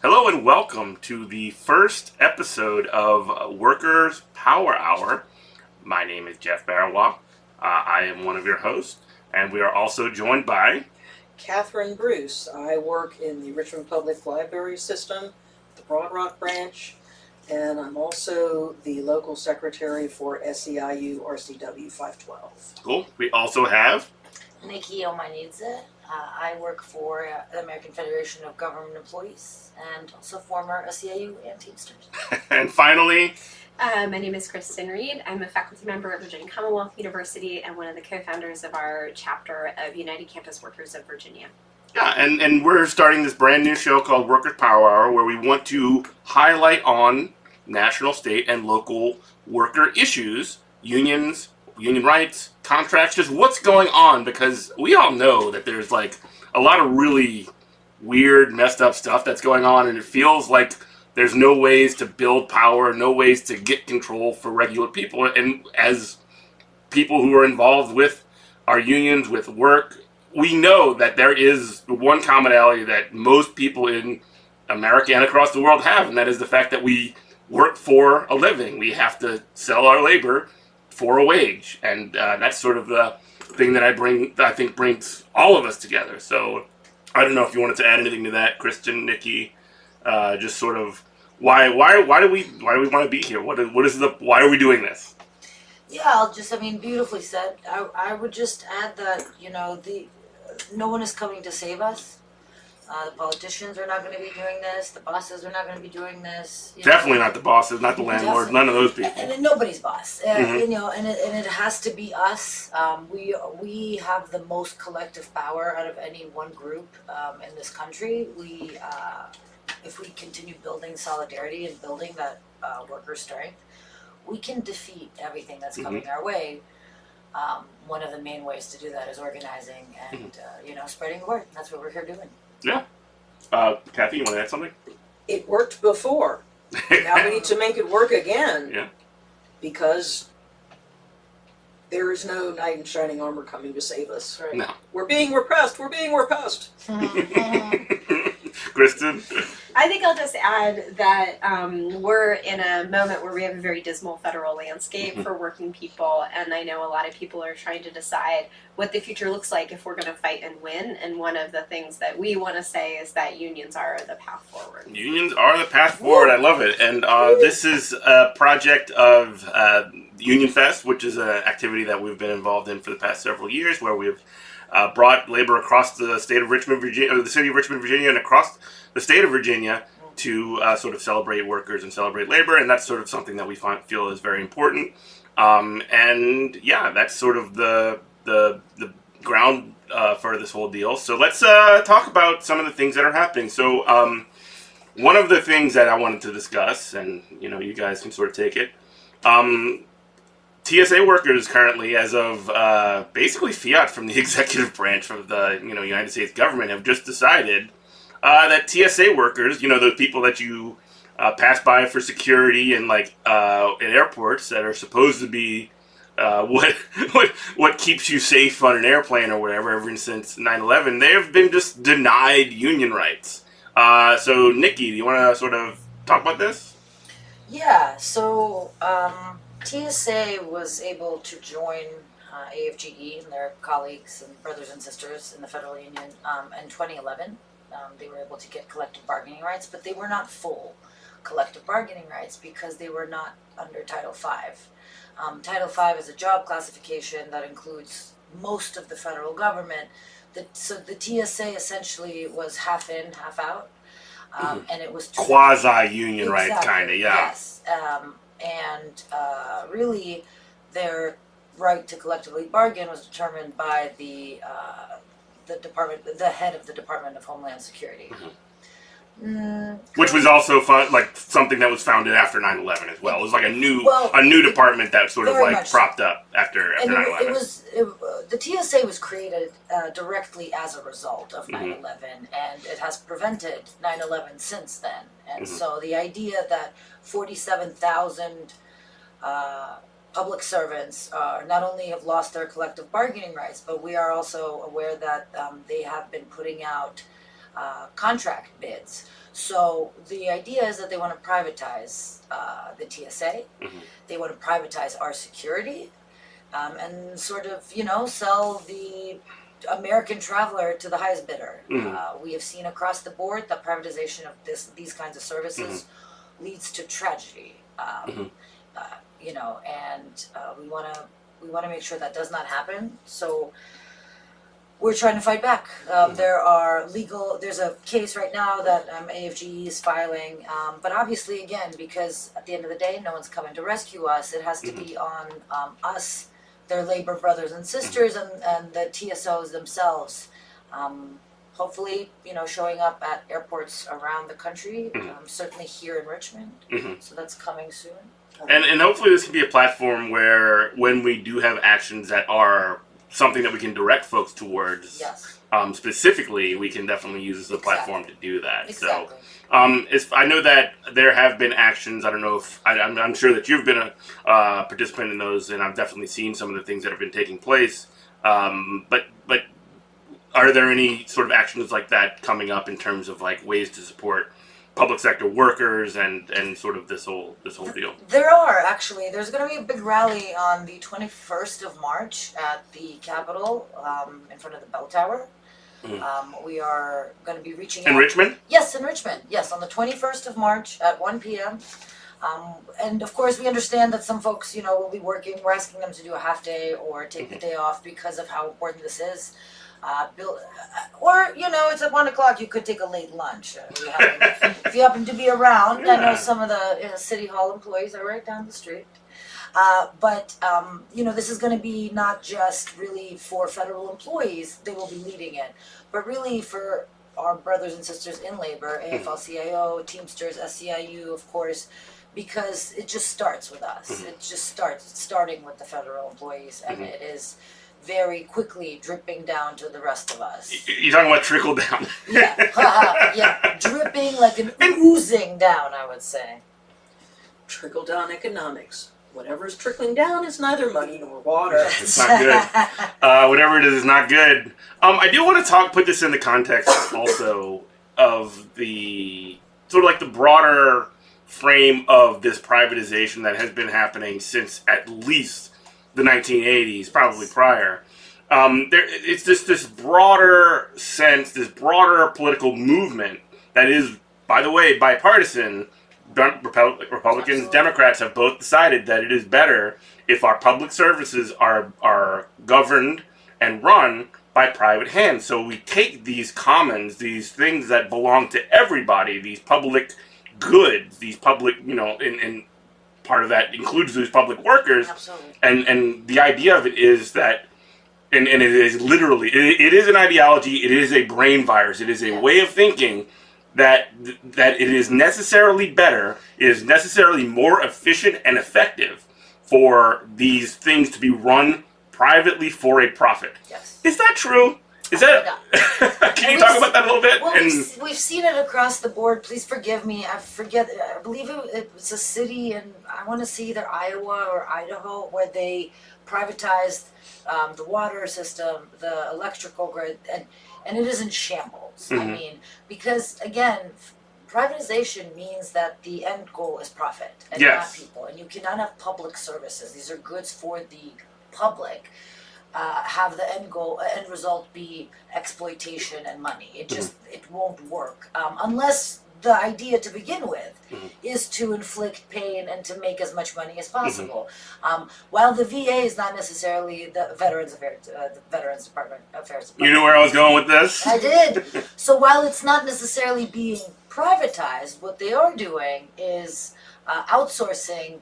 Hello and welcome to the first episode of Workers Power Hour. My name is Jeff Barrois. I am one of your hosts, and we are also joined by Cathy Bruce. I work in the Richmond Public Library System, the Broad Rock branch, and I'm also the local secretary for SEIU RCW 512. Cool. We also have Niki Omanidze. I work for the American Federation of Government Employees and also former SEIU and Teamsters. and finally My name is Kristin Reed. I'm a faculty member at Virginia Commonwealth University and one of the co-founders of our chapter of United Campus Workers of Virginia. Yeah, and we're starting this brand new show called Workers Power Hour where we want to highlight on national, state, and local worker issues, unions, union rights, contracts, just what's going on, because we all know that there's like a lot of really weird, messed up stuff that's going on, and it feels like there's no ways to build power, no ways to get control for regular people. And as people who are involved with our unions, with work, we know that there is one commonality that most people in America and across the world have, and that is the fact that we work for a living. We have to sell our labor for a wage, and that's sort of the thing that I think brings all of us together. So I don't know if you wanted to add anything to that, Kristin, Niki, just sort of why do we want to be here? Why are we doing this? Yeah, beautifully said. I would just add that, no one is coming to save us. The politicians are not going to be doing this. The bosses are not going to be doing this. Definitely not the bosses, not the landlords, none of those people. And nobody's boss. Mm-hmm. And it has to be us. We have the most collective power out of any one group in this country. If we continue building solidarity and building that worker strength, we can defeat everything that's coming our way. One of the main ways to do that is organizing and spreading the word. That's what we're here doing. Yeah. Cathy, you want to add something? It worked before. Now we need to make it work again. Yeah. Because there is no knight in shining armor coming to save us. Right? No. We're being repressed. We're being repressed. Kristin? I think I'll just add that we're in a moment where we have a very dismal federal landscape for working people, and I know a lot of people are trying to decide what the future looks like if we're going to fight and win, and one of the things that we want to say is that unions are the path forward. Unions are the path forward. I love it. And this is a project of Union Fest, which is an activity that we've been involved in for the past several years, where we've brought labor across the state of Richmond, Virginia, or the city of Richmond, Virginia, and across the state of Virginia to sort of celebrate workers and celebrate labor, and that's sort of something that we feel is very important. And yeah, that's sort of the ground for this whole deal. So let's talk about some of the things that are happening. So one of the things that I wanted to discuss, and you guys can sort of take it. TSA workers currently, as of basically fiat from the executive branch of the United States government, have just decided that TSA workers, those people that you pass by for security and like at airports that are supposed to be what keeps you safe on an airplane or whatever, ever since 9/11, they have been just denied union rights. So Niki, do you want to sort of talk about this? Yeah. So. TSA was able to join AFGE and their colleagues and brothers and sisters in the federal union in 2011. They were able to get collective bargaining rights, but they were not full collective bargaining rights because they were not under Title V. Title V is a job classification that includes most of the federal government. So the TSA essentially was half in, half out, and it was quasi-union rights, kind of, yeah. Yes. And really, their right to collectively bargain was determined by the head of the Department of Homeland Security. Which was also something that was founded after 9/11 as well. It was like a new department that sort of like propped up after 9/11. The TSA was created directly as a result of 9/11, and it has prevented 9/11 since then. And so the idea that 47,000 public servants not only have lost their collective bargaining rights, but we are also aware that they have been putting out contract bids. So the idea is that they want to privatize the TSA. Mhm. They want to privatize our security, and sort of, sell the American traveler to the highest bidder. We have seen across the board that privatization of these kinds of services leads to tragedy. And we want to make sure that does not happen. So we're trying to fight back. There's a case right now that AFGE is filing, but obviously, again, because at the end of the day, no one's coming to rescue us, it has to be on us, their labor brothers and sisters, and the TSOs themselves. Hopefully, showing up at airports around the country, certainly here in Richmond, so that's coming soon. And hopefully this can be a platform where when we do have actions that are something that we can direct folks towards, Yes. Specifically, we can definitely use this as a platform to do that. Exactly. So, I know that there have been actions. I don't know if I'm sure that you've been a participant in those, and I've definitely seen some of the things that have been taking place. But are there any sort of actions like that coming up in terms of like ways to support public sector workers and sort of this whole deal? There are, actually. There's going to be a big rally on the 21st of March at the Capitol, in front of the Bell Tower. We are going to be reaching out. In Richmond? Yes, in Richmond. Yes, on the 21st of March at 1 p.m. And of course, we understand that some folks, will be working. We're asking them to do a half day or take the day off because of how important this is. It's at 1 o'clock. You could take a late lunch. If you happen to be around, I know some of the City Hall employees are right down the street. But this is going to be not just really for federal employees. They will be leading it, but really for our brothers and sisters in labor, AFL-CIO, Teamsters, SEIU, of course, because it just starts with us. It just starts. It's starting with the federal employees, and it is very quickly dripping down to the rest of us. You're talking about trickle down. Yeah, dripping like an oozing down, I would say. Trickle down economics. Whatever's trickling down is neither money nor water. It's not good. Whatever it is not good. I do want to put this in the context also of the sort of like the broader frame of this privatization that has been happening since at least the 1980s, probably prior. It's just this broader sense, this broader political movement that is, by the way, bipartisan. Republicans, Absolutely. Democrats have both decided that it is better if our public services are governed and run by private hands. So we take these commons, these things that belong to everybody, these public goods, these public, and part of that includes those public workers. Absolutely. And the idea of it is that, and it is literally, it is an ideology, it is a brain virus, it is a way of thinking that it is necessarily better, it is necessarily more efficient and effective for these things to be run privately for a profit. Yes. Is that true? Is that? Can you talk about that a little bit? Well, we've seen it across the board. Please forgive me. I believe it was a city in, I want to see either Iowa or Idaho, where they privatized the water system, the electrical grid, and it is in shambles. I mean, because again, privatization means that the end goal is profit and not people, and you cannot have public services. These are goods for the public. Have the end result be exploitation and money. It just it won't work unless the idea to begin with is to inflict pain and to make as much money as possible. While the VA is not necessarily the Veterans Department Affairs. You knew where I was going with this? I did. So while it's not necessarily being privatized, what they are doing is outsourcing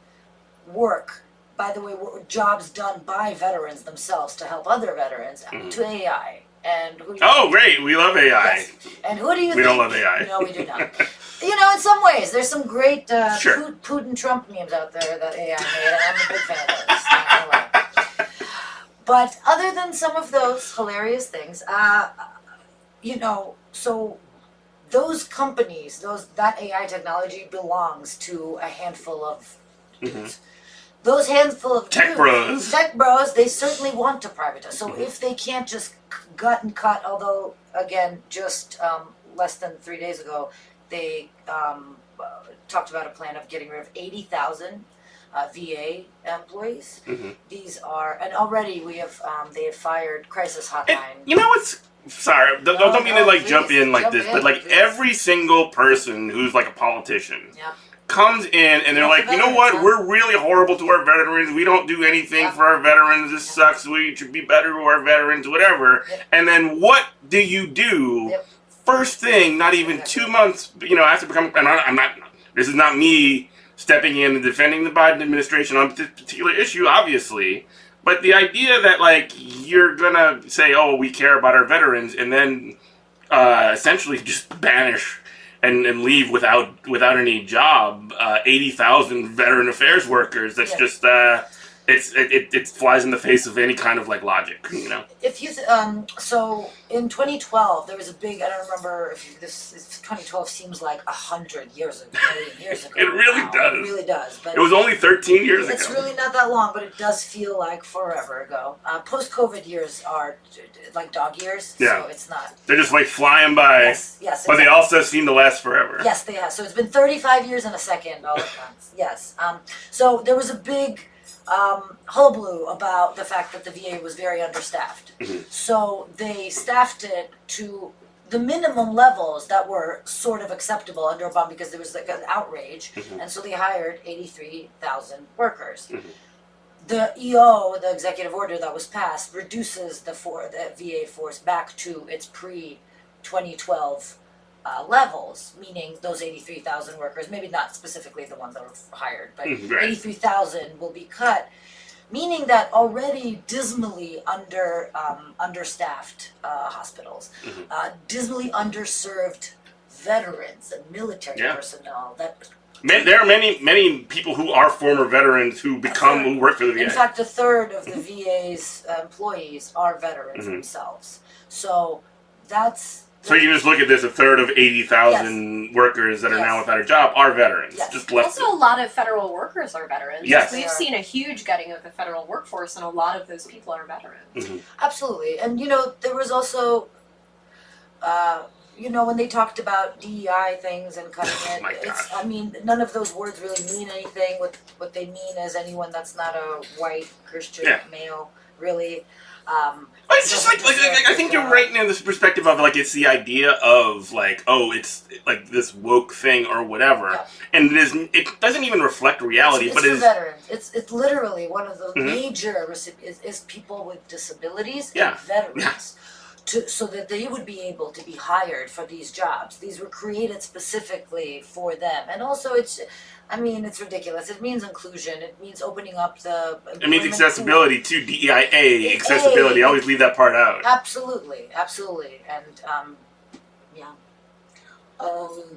work. By the way, jobs done by veterans themselves to help other veterans to AI. And great! We love AI. Yes. And who do you think? We don't love AI. No, we do not. In some ways, there's some great Putin Trump memes out there that AI made, and I'm a big fan of those. Not gonna lie. But other than some of those hilarious things, so those companies, that AI technology belongs to a handful of dudes. Those handful of tech bros, they certainly want to privatize. So if they can't just gut and cut, although again, just less than 3 days ago, they talked about a plan of getting rid of 80,000 VA employees. Mm-hmm. These are, and already we have, they have fired crisis hotline. And you know what's, sorry, don't mean to like jump in like this, but like please. every single person who's like a politician Yeah. comes in and they're Yeah, like, the you know veterans, what, huh? we're really horrible to our veterans, we don't do anything Yeah. for our veterans, this sucks, we should be better to our veterans, whatever. Yep. And then what do you do? Yep. First thing, not even Exactly. 2 months, after becoming, and I'm not, this is not me stepping in and defending the Biden administration on this particular issue, obviously, but the idea that, like, you're gonna say, oh, we care about our veterans, and then essentially just banish and leave without any job 80,000 veteran affairs workers, that's Yeah. just, it flies in the face of any kind of, like, logic, you know? If you, so in 2012, there was a big, I don't remember if this 2012 seems like 100 years ago, million years ago. It really now. does. It really does. But It was only 13 years it's ago. really not that long, but it does feel like forever ago. Post-COVID years are like dog years, Yeah. so it's not. They're just, like, flying by, Yes, yes. but they exactly. also seem to last forever. Yes, they have. So it's been 35 years and a second all at once. Yes. So there was a big hullabaloo about the fact that the VA was very understaffed. Mhm. So they staffed it to the minimum levels that were sort of acceptable under Obama because there was like an outrage, Mhm. and so they hired 83,000 workers. Mhm. The EO, the executive order that was passed, reduces the VA force back to its pre-2012 levels, meaning those 83,000 workers, maybe not specifically the ones that were hired, but Right. 83,000 will be cut, meaning that already dismally understaffed hospitals, Mhm. dismally underserved veterans and military Yeah. personnel that There are many people who are former veterans who who work for the VA. in fact, a third of the VA's employees are veterans Mhm. themselves. So that's So you just look at this: a third of 80,000 workers that are now Yes. without a job are veterans. Yes. Just left. Also, a lot of federal workers are veterans. Yes. We've seen a huge gutting of the federal workforce, and a lot of those people are veterans. Mhm. absolutely. And there was also, when they talked about DEI things and cutting it, my it's, gosh. I mean, none of those words really mean anything. What they mean is anyone that's not a white Christian Yeah. male, really. But it's just like I think you're right in this perspective of like it's the idea of like it's like this woke thing or whatever, Yeah. and it doesn't even reflect reality, It's but for it's veterans. It's literally one of the Mhm. major is people with disabilities Yeah. and veterans, so that they would be able to be hired for these jobs. These were created specifically for them, and also it's ridiculous. It means inclusion. It means opening up the. it means employment accessibility to DEIA accessibility. I always leave that part out. pool. Absolutely, and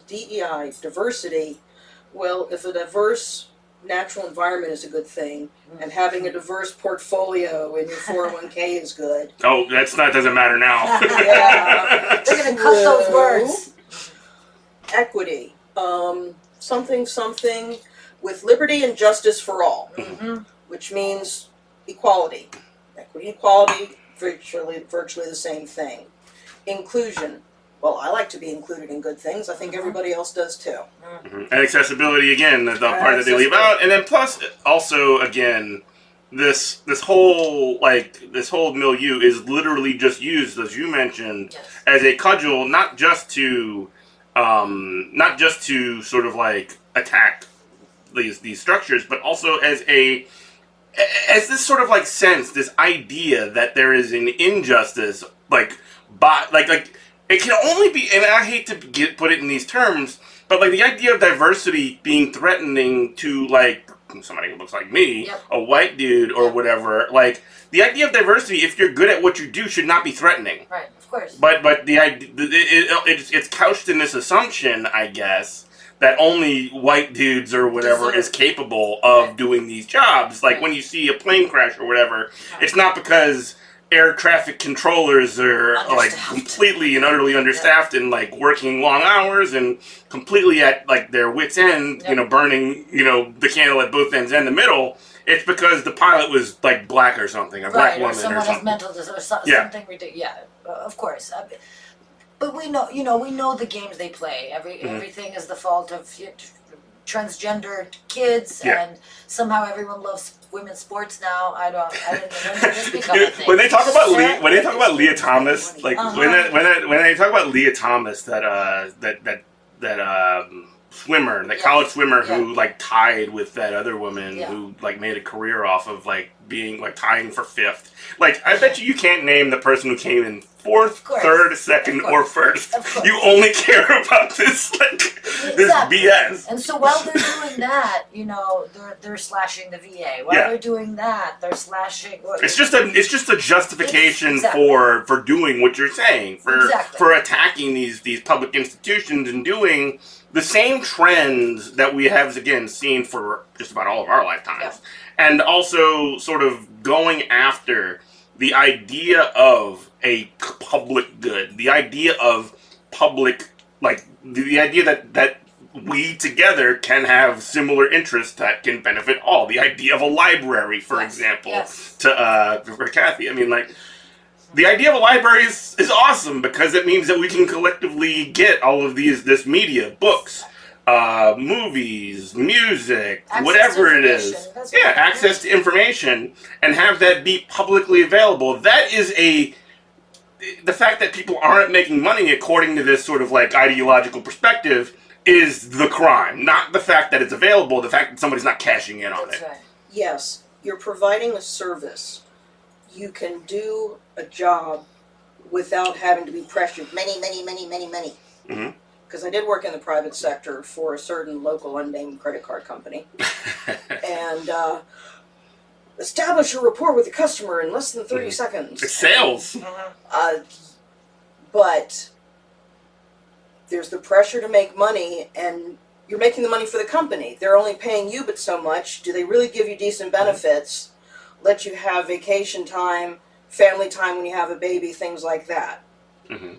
DEI, diversity. Well, if a diverse natural environment is a good thing, and having a diverse portfolio in your 401k is good. Oh, doesn't matter now. Yeah. they're gonna cut those words. Equity. Something with liberty and justice for all, Mhm. which means equality. Equity, equality, virtually the same thing. Inclusion. Well, I like to be included in good things. I think everybody else does too. Mhm. And accessibility again, the part that they leave out, and then plus also again, this whole milieu is literally just used, as you mentioned, Yes. as a cudgel, not just to sort of like attack these structures, but also as this sort of like sense, this idea that there is an injustice, like it can only be, and I hate to put it in these terms, but like the idea of diversity being threatening to like somebody who looks like me, Yep. a white dude or Yep. whatever, like the idea of diversity, if you're good at what you do, should not be threatening. Right, of course. But the idea, it's couched in this assumption, I guess, that only white dudes or whatever Deserve. is capable of Right. doing these jobs. Like Right. when you see a plane crash or whatever, Right. it's not because air traffic controllers are like Understaffed. completely and utterly understaffed and like working long hours and completely at like their wits end, Yep. burning, the candle at both ends and the middle. It's because the pilot was like black or something, a black Right, woman or someone has something. mental disorder, Yeah. something ridiculous. Yeah, of course. But we know the games they play. Everything is the fault of transgender kids, and somehow everyone loves women's sports now. I don't know when did this become a thing. When they talk about Leah Thomas, like when they talk about Leah Thomas, that swimmer, that college swimmer who like tied with that other woman who like made a career off of like being like tying for fifth. Like I bet you can't name the person who came in fourth, third, second, or first. You only care about this this BS. And so while they're doing that, they're slashing the VA. While they're doing that, they're slashing. It's just a justification for doing what you're saying, for attacking these public institutions and doing the same trends that we have again seen for just about all of our lifetimes, and also sort of going after the idea of a public good, the idea of public, like the idea that we together can have similar interests that can benefit all. The idea of a library, for example, for Cathy. I mean, like, the idea of a library is awesome because it means that we can collectively get all of this media, books, movies, music, whatever it is. Access to information and have that be publicly available. That is the fact that people aren't making money according to this sort of like ideological perspective is the crime, not the fact that it's available, the fact that somebody's not cashing in on it. Right. Yes, you're providing a service. You can do a job without having to be pressured many. Mm-hmm. Because I did work in the private sector for a certain local unnamed credit card company. And establish a rapport with the customer in less than 30 seconds. It's sales. But there's the pressure to make money, and you're making the money for the company. They're only paying you but so much. Do they really give you decent benefits? Let you have vacation time, family time when you have a baby, things like that. Mm-hmm.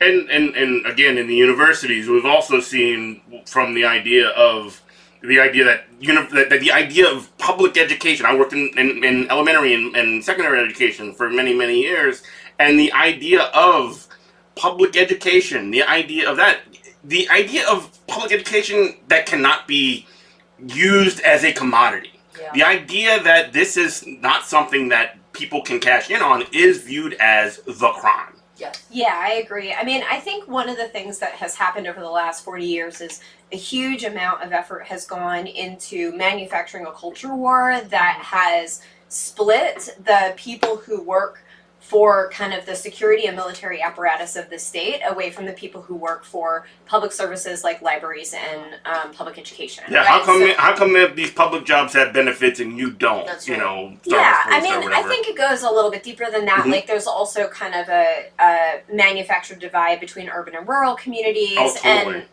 And again, in the universities, we've also seen from the idea of the idea of public education. I worked in elementary and secondary education for many, many years, and the idea of public education, the idea of public education that cannot be used as a commodity. Yeah. The idea that this is not something that people can cash in on is viewed as the crime. Yes. Yeah, I agree. I mean, I think one of the things that has happened over the last 40 years is a huge amount of effort has gone into manufacturing a culture war that has split the people who work for kind of the security and military apparatus of the state away from the people who work for public services like libraries and public education. Yeah, right? How come these public jobs have benefits and you don't? That's right. Yeah, I mean, I think it goes a little bit deeper than that. Mm-hmm. Like, there's also kind of a manufactured divide between urban and rural communities. Oh, totally. And,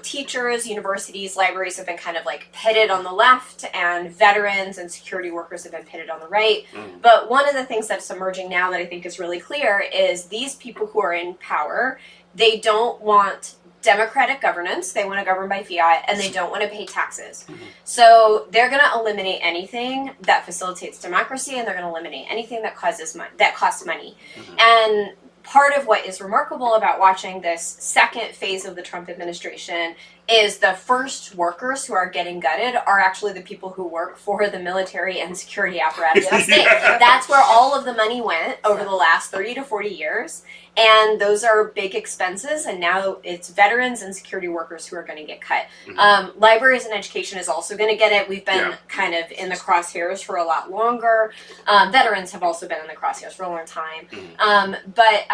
teachers, universities, libraries have been kind of like pitted on the left, and veterans and security workers have been pitted on the right. Mm. But one of the things that's emerging now that I think is really clear is these people who are in power, they don't want democratic governance, they want to govern by fiat, and they don't want to pay taxes. Mm-hmm. So they're going to eliminate anything that facilitates democracy, and they're going to eliminate anything that costs money. Mm-hmm. And part of what is remarkable about watching this second phase of the Trump administration is the first workers who are getting gutted are actually the people who work for the military and security apparatus of the state. That's where all of the money went over the last 30 to 40 years. And those are big expenses, and now it's veterans and security workers who are going to get cut. Mm-hmm. Libraries and education is also going to get it. We've been kind of in the crosshairs for a lot longer. Veterans have also been in the crosshairs for a long time. Mm-hmm. But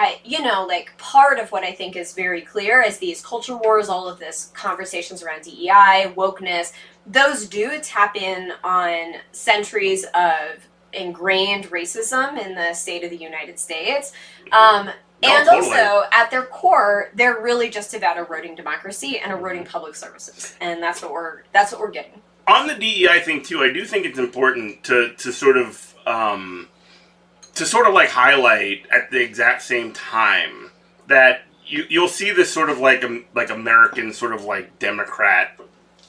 part of what I think is very clear is these culture wars, all of this conversations around DEI, wokeness, those do tap in on centuries of ingrained racism in the state of the United States. And also, at their core, they're really just about eroding democracy and eroding public services, and that's what we're getting. On the DEI thing too, I do think it's important to sort of like highlight at the exact same time that you'll see this sort of like American sort of like Democrat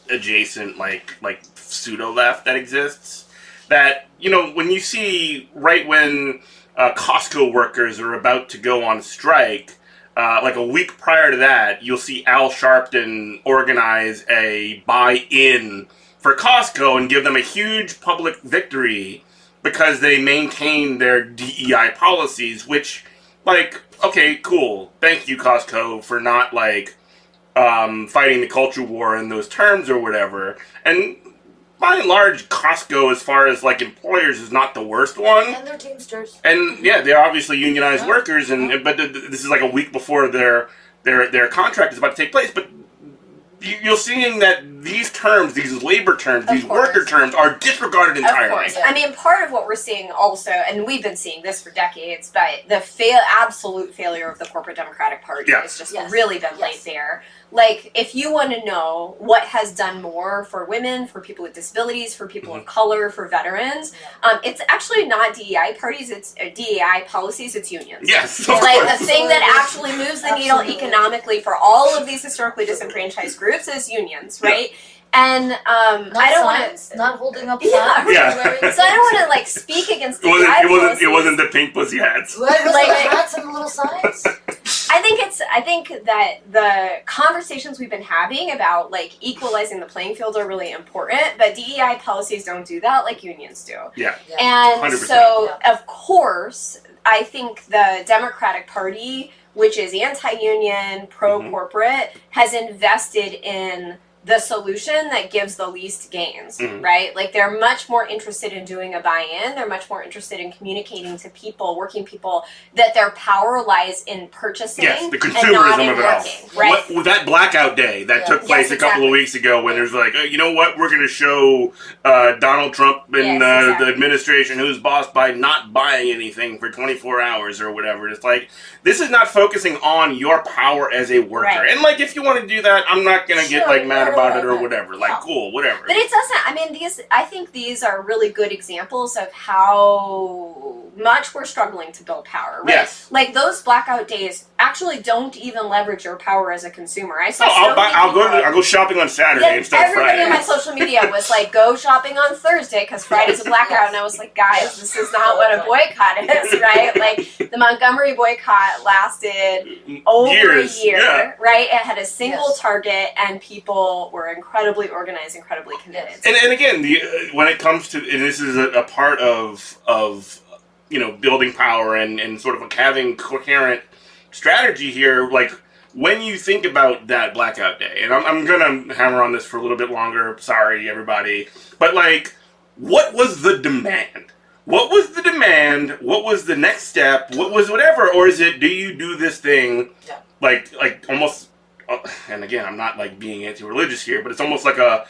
adjacent like pseudo left that exists. That when you see right when Costco workers are about to go on strike, like a week prior to that, you'll see Al Sharpton organize a buy-in for Costco and give them a huge public victory because they maintain their DEI policies, which, like, okay, cool. Thank you, Costco, for not, like, fighting the culture war in those terms or whatever. And by and large, Costco, as far as, like, employers, is not the worst one. And they're Teamsters. And, yeah, they're obviously unionized workers, but this is, like, a week before their contract is about to take place. But you're seeing that these terms, these labor terms, these worker terms are disregarded entirely. Of course. I mean, part of what we're seeing also, and we've been seeing this for decades, but the absolute failure of the corporate Democratic Party has just really been laid bare. Like, if you want to know what has done more for women, for people with disabilities, for people of color, for veterans, it's actually not DEI parties, it's DEI policies, it's unions. Yes, like, the thing that actually moves the needle economically for all of these historically disenfranchised groups is unions, right? And I don't want to not holding up. So I don't want to like speak against DEI policies. It wasn't the pink pussy hats. Like hats and little signs. I think that the conversations we've been having about like equalizing the playing field are really important, but DEI policies don't do that like unions do. Yeah. And 100%. so, of course, I think the Democratic Party, which is anti-union, pro-corporate, has invested in the solution that gives the least gains, right? Like, they're much more interested in doing a buy-in. They're much more interested in communicating to people, working people, that their power lies in purchasing the consumerism and not in of it working, all. right? With that blackout day that took place a couple of weeks ago when there's like, you know what, we're going to show Donald Trump and the administration who's bossed by not buying anything for 24 hours or whatever. It's like, this is not focusing on your power as a worker. Right. And like, if you want to do that, I'm not going to get like mad about it or whatever. Like, cool, whatever. But it doesn't, I mean, I think these are really good examples of how much we're struggling to build power, right? Yes. Like, those blackout days actually don't even leverage your power as a consumer. I saw I'll go shopping on Saturday instead of Friday. Everybody on my social media was like, go shopping on Thursday because Friday's a blackout. And I was like, guys, this is not what a boycott is, right? Like, the Montgomery boycott lasted over Years, a year, right? It had a single target, and people were incredibly organized, incredibly committed. And again, when it comes to, and this is a part of you know, building power and sort of having coherent strategy here, like, when you think about that blackout day, and I'm going to hammer on this for a little bit longer, sorry everybody, but like, what was the demand? What was the demand? What was the next step? What was whatever? Or is it, do you do this thing like almost, and again, I'm not like being anti-religious here, but it's almost like a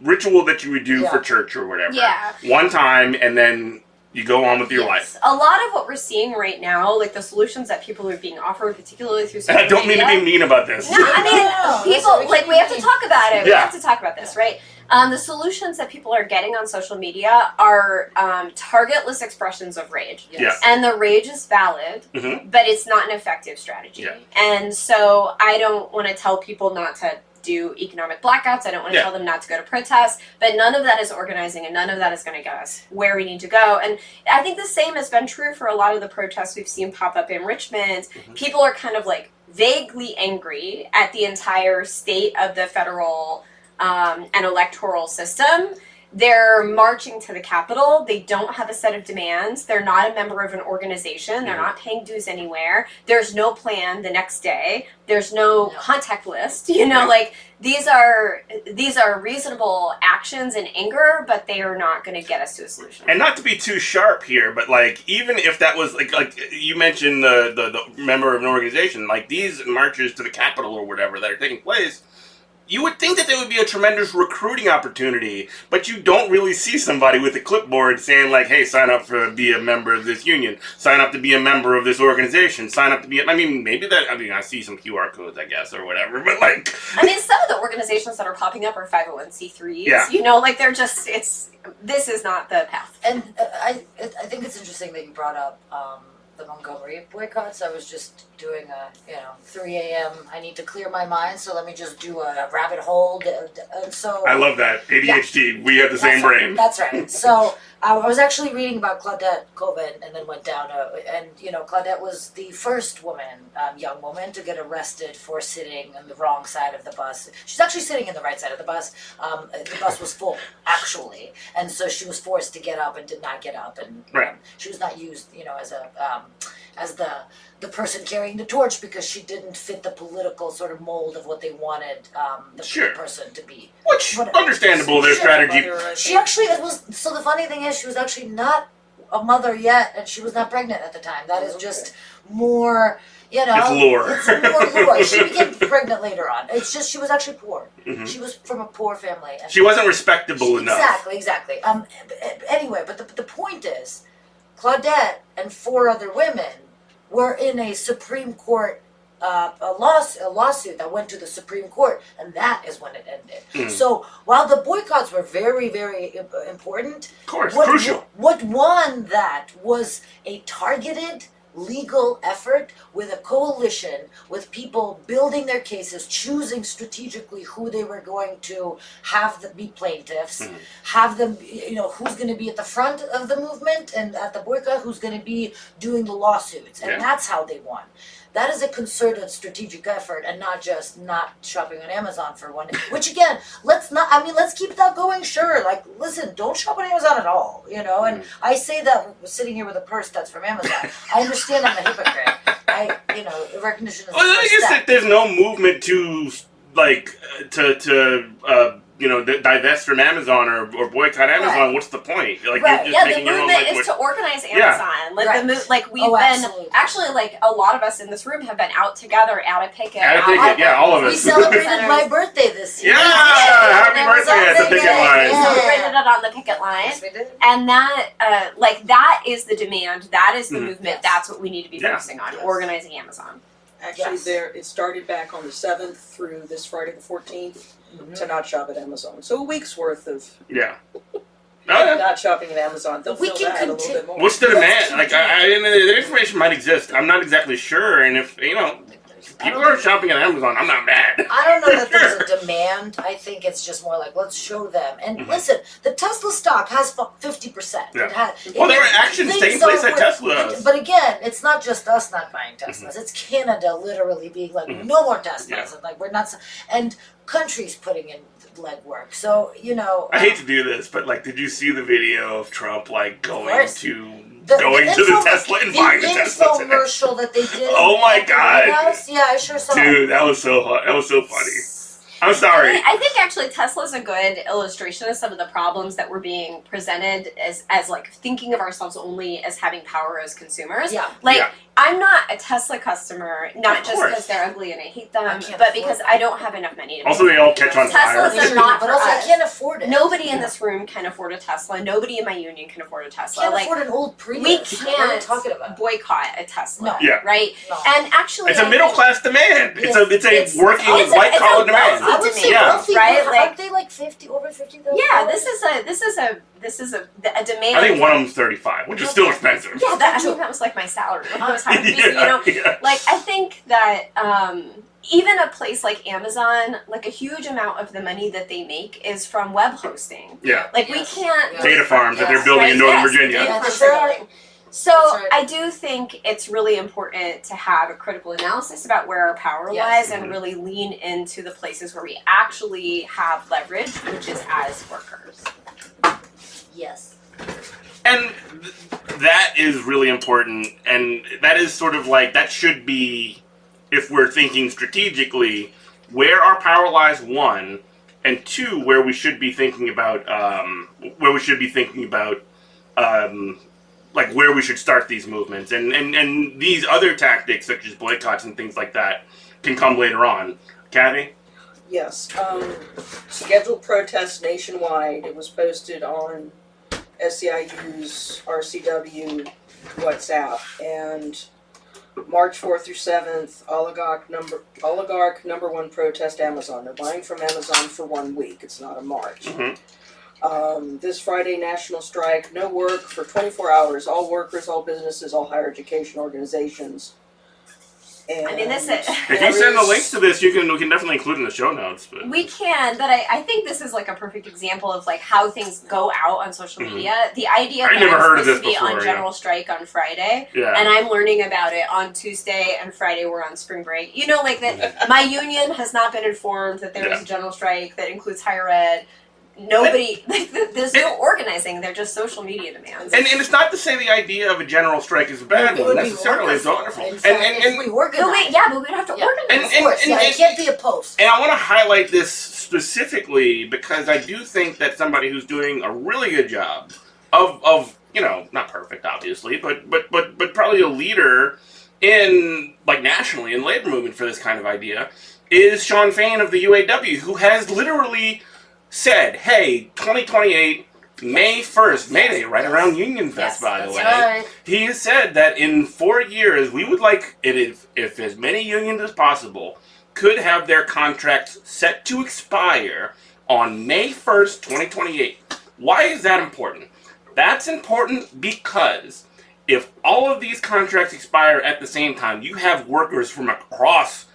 ritual that you would do for church or whatever. Yeah. One time, and then you go on with your life. A lot of what we're seeing right now, like the solutions that people are being offered, particularly through social I don't mean to be mean about this. No, I mean, people, like, we have to talk about it. We have to talk about this, right? The solutions that people are getting on social media are targetless expressions of rage. Yes. And the rage is valid, but it's not an effective strategy. Yeah. And so I don't want to tell people not to do economic blackouts. I don't want to tell them not to go to protests, but none of that is organizing, and none of that is going to get us where we need to go. And I think the same has been true for a lot of the protests we've seen pop up in Richmond. People are kind of like vaguely angry at the entire state of the federal and electoral system. They're marching to the Capitol. They don't have a set of demands. They're not a member of an organization. They're not paying dues anywhere. There's no plan the next day. There's no contact list. You know, like, these are reasonable actions in anger, but they are not going to get us to a solution. And not to be too sharp here, but like, even if that was like you mentioned the member of an organization, like these marches to the Capitol or whatever that are taking place, you would think that there would be a tremendous recruiting opportunity, but you don't really see somebody with a clipboard saying like, hey, sign up to be a member of this union, sign up to be a member of this organization, sign up to be, I mean, maybe that, I mean, I see some QR codes, I guess, or whatever, but like. I mean, some of the organizations that are popping up are 501c3s, you know, like, they're just, this is not the path. And I think it's interesting that you brought up the Montgomery boycotts. I was just doing a 3 a.m. I need to clear my mind, so let me just do a rabbit hole. And so I love that. ADHD. We have the same brain. That's right. So I was actually reading about Claudette Colvin, and then went down. Claudette was the first woman, young woman, to get arrested for sitting on the wrong side of the bus. She's actually sitting in the right side of the bus. The bus was full, actually, and so she was forced to get up and did not get up, and she was not used, as the person carrying the torch because she didn't fit the political sort of mold of what they wanted the person to be. Which, understandable, their strategy. She actually, so the funny thing is she was actually not a mother yet, and she was not pregnant at the time. That is just more, It's lore. It's more lore. She became pregnant later on. It's just she was actually poor. Mm-hmm. She was from a poor family. And she wasn't respectable enough. Exactly. Anyway, but the point is, Claudette and 4 other women were in a Supreme Court a lawsuit that went to the Supreme Court, and that is when it ended. So while the boycotts were very, very important, of course, crucial. What won that was a targeted legal effort with a coalition, with people building their cases, choosing strategically who they were going to have be plaintiffs, have them, who's going to be at the front of the movement and at the boycott, who's going to be doing the lawsuits, and that's how they won. That is a concerted strategic effort, and not just not shopping on Amazon for one day. Which again, let's keep that going, sure. Like, listen, don't shop on Amazon at all, and I say that sitting here with a purse that's from Amazon. I understand I'm a hypocrite. Recognition is the first step. That there's no movement to, divest from Amazon or boycott Amazon. Right. What's the point? You're just making your own life. The movement is to organize Amazon. We've been actually a lot of us in this room have been out together at a picket. All of us. We celebrated my birthday this year. Yeah, happy birthday at the picket line. We celebrated it on the picket line. Yes, we did. And that, that is the demand. That is the movement. Yes. That's what we need to be focusing on. Yes. Organizing Amazon. Actually, it started back on the 7th through this Friday the 14th to not shop at Amazon. So a week's worth of not shopping at Amazon. They'll fill that a little bit more. What's the demand? The information might exist. I'm not exactly sure. And if, people are shopping at Amazon, I'm not mad. I don't know that there's a demand. I think it's just more like, let's show them. And listen, the Tesla stock has 50%. Yeah. There were actions taking place at Tesla. But again, it's not just us not buying Teslas. It's Canada literally being like, no more Teslas. Yeah. And we're not. And countries putting in legwork. So, I hate to do this, but did you see the video of Trump going to the Tesla and buying the Tesla? The infomercial that they did. Oh my God! Yeah, I sure saw. Dude, that was so hot. That was so funny. I'm sorry. I think actually Tesla's a good illustration of some of the problems that were being presented as thinking of ourselves only as having power as consumers. Yeah. I'm not a Tesla customer, not just because they're ugly and I hate them, but because I don't have enough money to Also, they all catch on fire. Teslas are not for us. I can't afford it. Nobody in this room can afford a Tesla. Nobody in my union can afford a Tesla. Can't afford an old Prius. We can't boycott a Tesla. No. Right? No. And actually, it's a middle class demand. It's a working white collar demand. I would say wealthy, right? Aren't they over 50,000? Yeah, this is a demand. I think one of them's 35, which is still expensive. Yeah, that was like my salary. I think that even a place like Amazon, a huge amount of the money that they make is from web hosting. Yeah. We can't data farms that they're building in Northern Virginia. So I do think it's really important to have a critical analysis about where our power lies and really lean into the places where we actually have leverage, which is as workers. Yes. And that is really important, and that is sort of that should be, if we're thinking strategically, where our power lies, 1, and 2, where we should be thinking about, where we should start these movements, and these other tactics, such as boycotts and things like that, can come later on. Cathy? Yes. Scheduled protests nationwide. It was posted on SEIU's RCW WhatsApp, and March 4th through 7th, oligarch number 1 protest Amazon. They're buying from Amazon for 1 week. It's not a march. This Friday, national strike, no work for 24 hours, all workers, all businesses, all higher education organizations. And I mean, this is- If you send the links to this, we can definitely include in the show notes. But We can, but I think this is like a perfect example of like how things go out on social media. The idea I that never I'm heard of supposed this to be before, on general strike on Friday, yeah. and I'm learning about it on Tuesday and Friday we're on spring break. You know, like that my union has not been informed that there is a general strike that includes higher ed. Nobody, like, there's no organizing. They're just social media demands. And it's not to say the idea of a general strike is a bad one necessarily. It's wonderful. In fact, if we organize. No, wait, yeah, but we'd have to Yeah. organize. Of course, yeah, it can't be opposed. And I want to highlight this specifically because I do think that somebody who's doing a really good job of you know, not perfect obviously, but probably a leader in like nationally in labor movement for this kind of idea is Shawn Fain of the UAW, who has literally said, hey, 2028, May 1st, May Day, right around Union Fest, Yes, by the way. Right. He has said that in 4 years, we would like it if as many unions as possible could have their contracts set to expire on May 1st, 2028. Why is that important? That's important because if all of these contracts expire at the same time, you have workers from across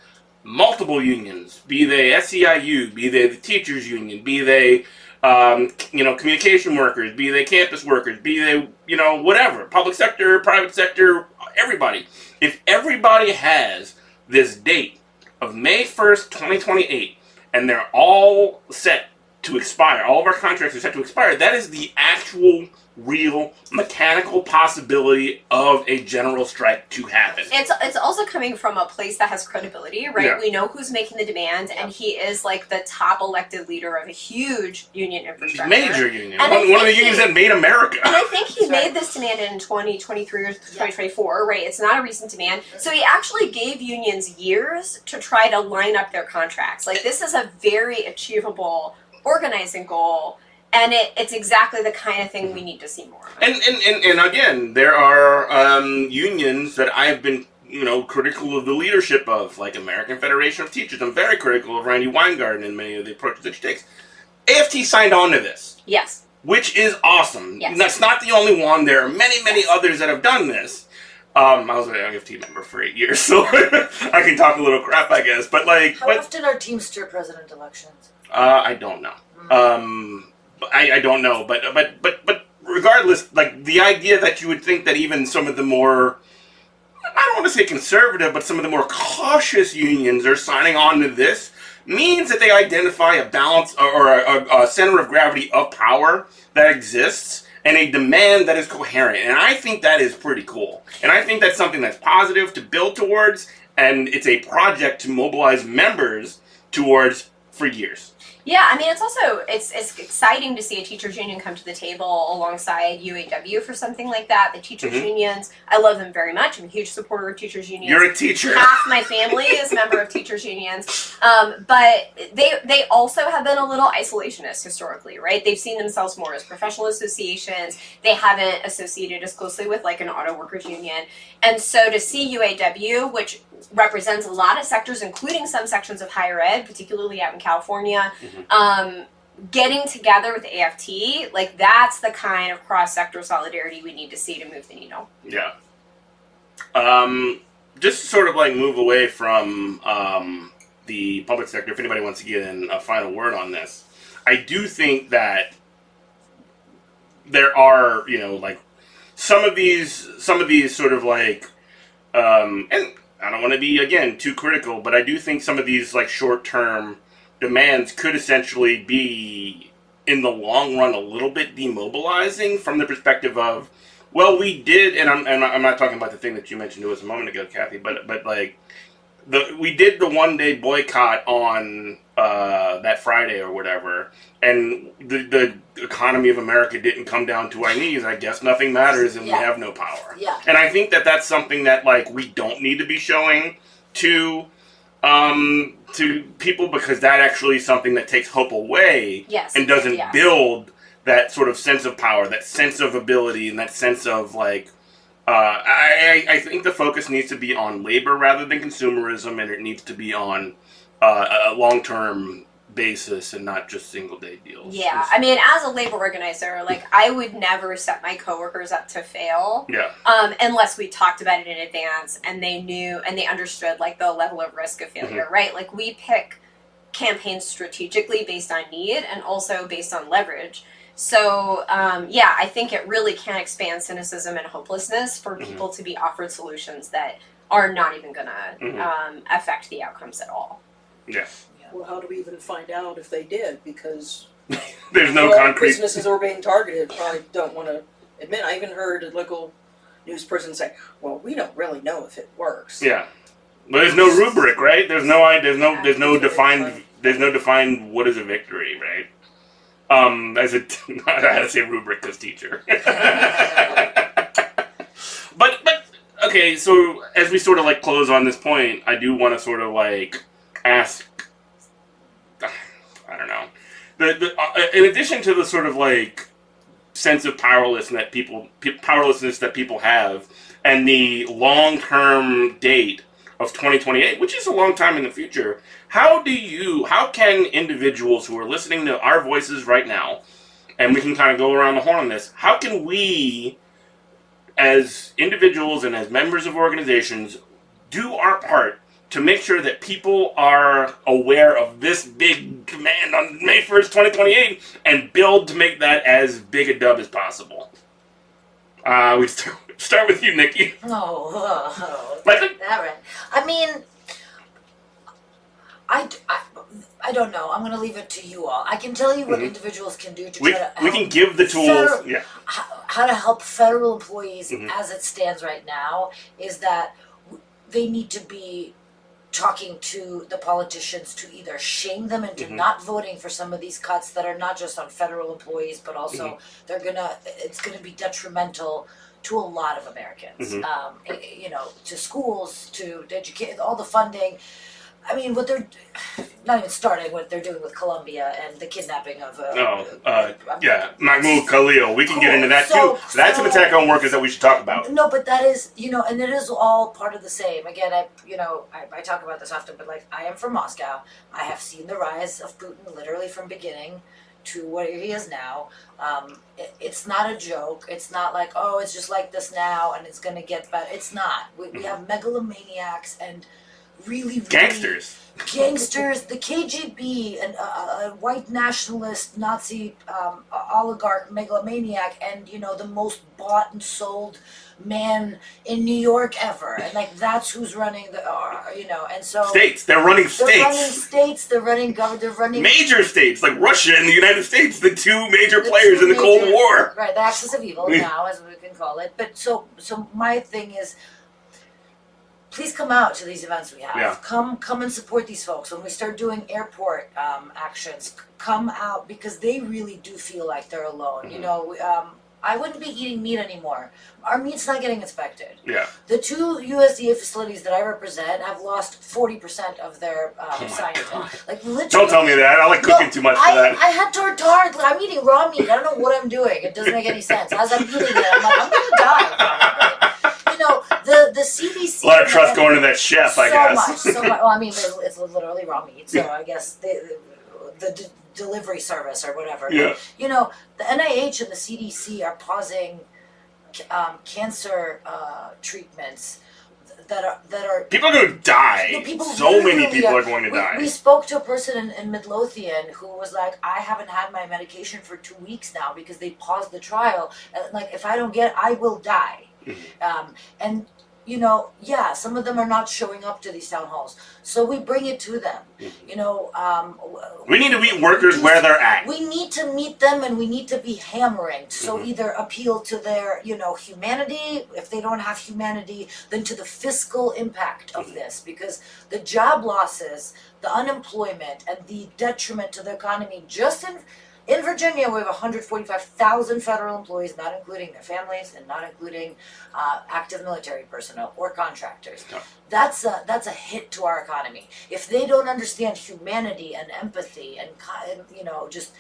multiple unions, be they SEIU, be they the teachers union, be they communication workers, be they campus workers, be they whatever, public sector, private sector, everybody. If everybody has this date of May 1st, 2028, and they're all set to expire, all of our contracts are set to expire, that is the actual real mechanical possibility of a general strike to happen. It's also coming from a place that has credibility, right? Yeah. We know who's making the demand, and he is like the top elected leader of a huge union infrastructure. Major union. And One of the unions that made America. And I think he Sorry. made this demand in 2023 or 2024, right? It's not a recent demand. So he actually gave unions years to try to line up their contracts. Like, this is a very achievable organizing goal. And it's exactly the kind of thing we need to see more of. And again, there are unions that I've been, critical of the leadership of, like American Federation of Teachers. I'm very critical of Randy Weingarten and many of the approaches that she takes. AFT signed on to this. Yes. Which is awesome. Yes. That's not the only one. There are many, many others that have done this. I was an AFT member for 8 years, so I can talk a little crap, I guess. But How often are Teamster president elections? I don't know. I don't know, but regardless, like the idea that you would think that even some of the more, I don't want to say conservative, but some of the more cautious unions are signing on to this means that they identify a balance or a center of gravity of power that exists and a demand that is coherent. And I think that is pretty cool. And I think that's something that's positive to build towards, and it's a project to mobilize members towards for years. Yeah, I mean, it's exciting to see a teachers union come to the table alongside UAW for something like that. The teachers unions, I love them very much. I'm a huge supporter of teachers unions. You're a teacher. Half my family is a member of teachers unions, but they also have been a little isolationist historically, right? They've seen themselves more as professional associations. They haven't associated as closely with like an auto workers union, and so to see UAW, which represents a lot of sectors, including some sections of higher ed, particularly out in California, getting together with AFT, like that's the kind of cross-sector solidarity we need to see to move the needle. Yeah. Just to sort of like move away from the public sector, if anybody wants to get in a final word on this, I do think that there are, like some of these sort of like, and I don't want to be, again, too critical, but I do think some of these like short-term demands could essentially be, in the long run, a little bit demobilizing from the perspective of, well, we did, and I'm not talking about the thing that you mentioned to us a moment ago, Cathy, but like, we did the one-day boycott on that Friday or whatever, and the economy of America didn't come down to our knees. I guess nothing matters, and we have no power. Yeah. And I think that that's something that like we don't need to be showing to people, because that actually is something that takes hope away and doesn't build that sort of sense of power, that sense of ability, and that sense of like. I think the focus needs to be on labor rather than consumerism, and it needs to be on a long-term basis and not just single day deals. Yeah, I mean, as a labor organizer, like, I would never set my coworkers up to fail. Yeah. Unless we talked about it in advance and they knew and they understood, like, the level of risk of failure, right? Like, we pick campaigns strategically based on need and also based on leverage. So, yeah, I think it really can expand cynicism and hopelessness for people to be offered solutions that are not even going to affect the outcomes at all. Yeah. Well, how do we even find out if they did? Because there's no all concrete businesses who are being targeted probably don't want to admit. I even heard a local news person say, "Well, we don't really know if it works." Yeah, but there's no rubric, right? There's no defined what is a victory, right? I had to say rubric as teacher. but okay, so as we sort of like close on this point, I do want to sort of like ask. I don't know. In addition to the sort of like sense of powerlessness that people have, and the long-term date of 2028, which is a long time in the future, how can individuals who are listening to our voices right now, and we can kind of go around the horn on this, how can we, as individuals and as members of organizations, do our part to make sure that people are aware of this big command on May 1st, 2028, and build to make that as big a dub as possible? We start with you, Niki. All right. I mean, I don't know. I'm going to leave it to you all. I can tell you what individuals can do to try to help. We can give the tools. How to help federal employees as it stands right now is that they need to be talking to the politicians to either shame them into not voting for some of these cuts that are not just on federal employees, but also it's gonna be detrimental to a lot of Americans. To schools, to educate, all the funding. I mean, what they're not even starting what they're doing with Colombia and the kidnapping of Mahmoud Khalil. We can get into that too. That's an attack on workers that we should talk about. No, but that is, and it is all part of the same. Again, I talk about this often, but like, I am from Moscow. I have seen the rise of Putin literally from beginning to what he is now. It's not a joke. It's not like, oh, it's just like this now and it's going to get better. It's not. We have megalomaniacs and really gangsters, the KGB, and a white nationalist Nazi oligarch megalomaniac, and the most bought and sold man in New York ever, and like that's who's running the and so states. They're running states. They're running major states like Russia and the United States, the two major players in the Cold War. Right, the axis of evil now, as we can call it. But so my thing is, please come out to these events we have. Yeah. Come and support these folks. When we start doing airport actions, come out, because they really do feel like they're alone. I wouldn't be eating meat anymore. Our meat's not getting inspected. Yeah. The two USDA facilities that I represent have lost 40% of their scientists. Like, literally. Don't tell me that. I like cooking too much for that. I had tartare. I'm eating raw meat. I don't know what I'm doing. It doesn't make any sense. As I'm eating it, I'm like, I'm gonna die. The CDC. A lot of trust going to that chef, I guess. So much. Well, I mean, it's literally raw meat. So I guess the delivery service or whatever. Yeah. The NIH and the CDC are pausing cancer treatments that are people are going to die. So many people are going to die. We spoke to a person in Midlothian who was like, I haven't had my medication for 2 weeks now because they paused the trial. And like, if I don't get it, I will die. And some of them are not showing up to these town halls, so we bring it to them. We need to meet workers where they're at. We need to meet them, and we need to be hammering. So either appeal to their, humanity. If they don't have humanity, then to the fiscal impact of this, because the job losses, the unemployment, and the detriment to the economy. Just in Virginia, we have 145,000 federal employees, not including their families and not including active military personnel or contractors. No. That's a hit to our economy. If they don't understand humanity and empathy and just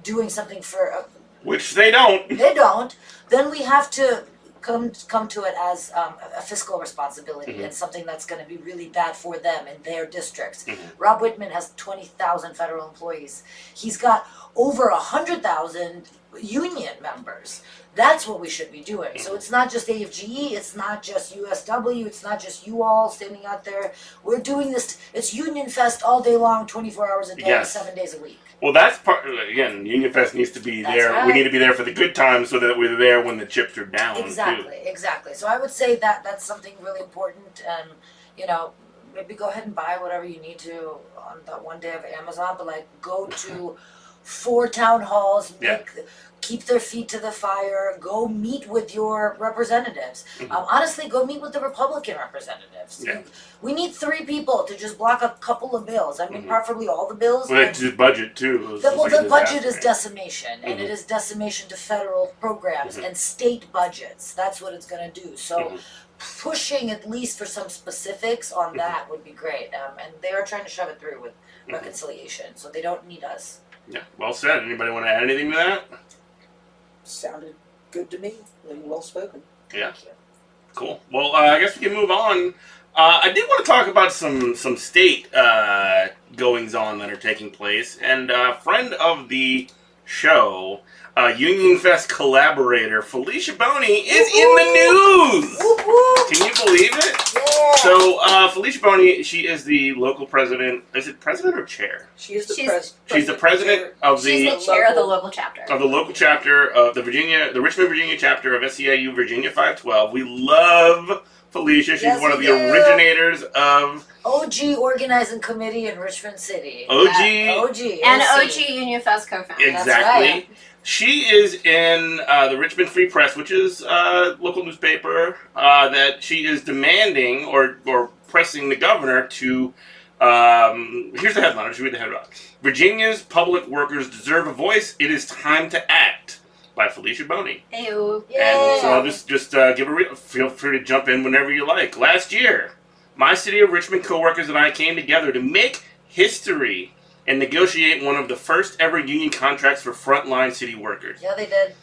doing something for which they don't. They don't. Then we have to come to it as a fiscal responsibility and something that's going to be really bad for them in their districts. Rob Whitman has 20,000 federal employees. He's got over 100,000 union members. That's what we should be doing. So it's not just AFGE, it's not just USW, it's not just you all standing out there. We're doing this, it's Union Fest all day long, 24 hours a day, Yes. 7 days a week. Well, that's part. Again, Union Fest needs to be That's there. right. We need to be there for the good times, so that we're there when the chips are down. Exactly. So I would say that that's something really important, and maybe go ahead and buy whatever you need to on that one day of Amazon, but like go to 4 town halls, keep their feet to the fire, go meet with your representatives. Honestly, go meet with the Republican representatives. Yeah. We need 3 people to just block a couple of bills. I mean, preferably all the bills. Well, it's just budget too. The budget is decimation, and it is decimation to federal programs and state budgets. That's what it's going to do. So pushing at least for some specifics on that would be great. And they are trying to shove it through with reconciliation, so they don't need us. Yeah, well said. Anybody want to add anything to that? Sounded good to me and well spoken. Yeah. Cool. Well, I guess we can move on. I did want to talk about some state goings on that are taking place, and a friend of the show, Union Fest collaborator Felicia Boney is in the news. Can you believe it? Yeah. So Felicia Boney, she is the local president. Is it president or chair? She is the She's- She's the president of She's the the chair of the local chapter. local chapter of the Richmond, Virginia chapter of SEIU Virginia 512. We love Felicia. She's Yes, one of we the do. originators of OG Organizing Committee in Richmond City. OG. OG. And OC. OG Union Fest co-founder. Exactly. right. She is in the Richmond Free Press, which is a local newspaper that she is demanding or pressing the governor to. Here's the headline. I'll just read the headline. Virginia's public workers deserve a voice. It is time to act. By Felicia Boney. Ew. And so I'll just give feel free to jump in whenever you like. Last year, my City of Richmond coworkers and I came together to make history and negotiate one of the first ever union contracts for frontline city workers. Yeah, they did.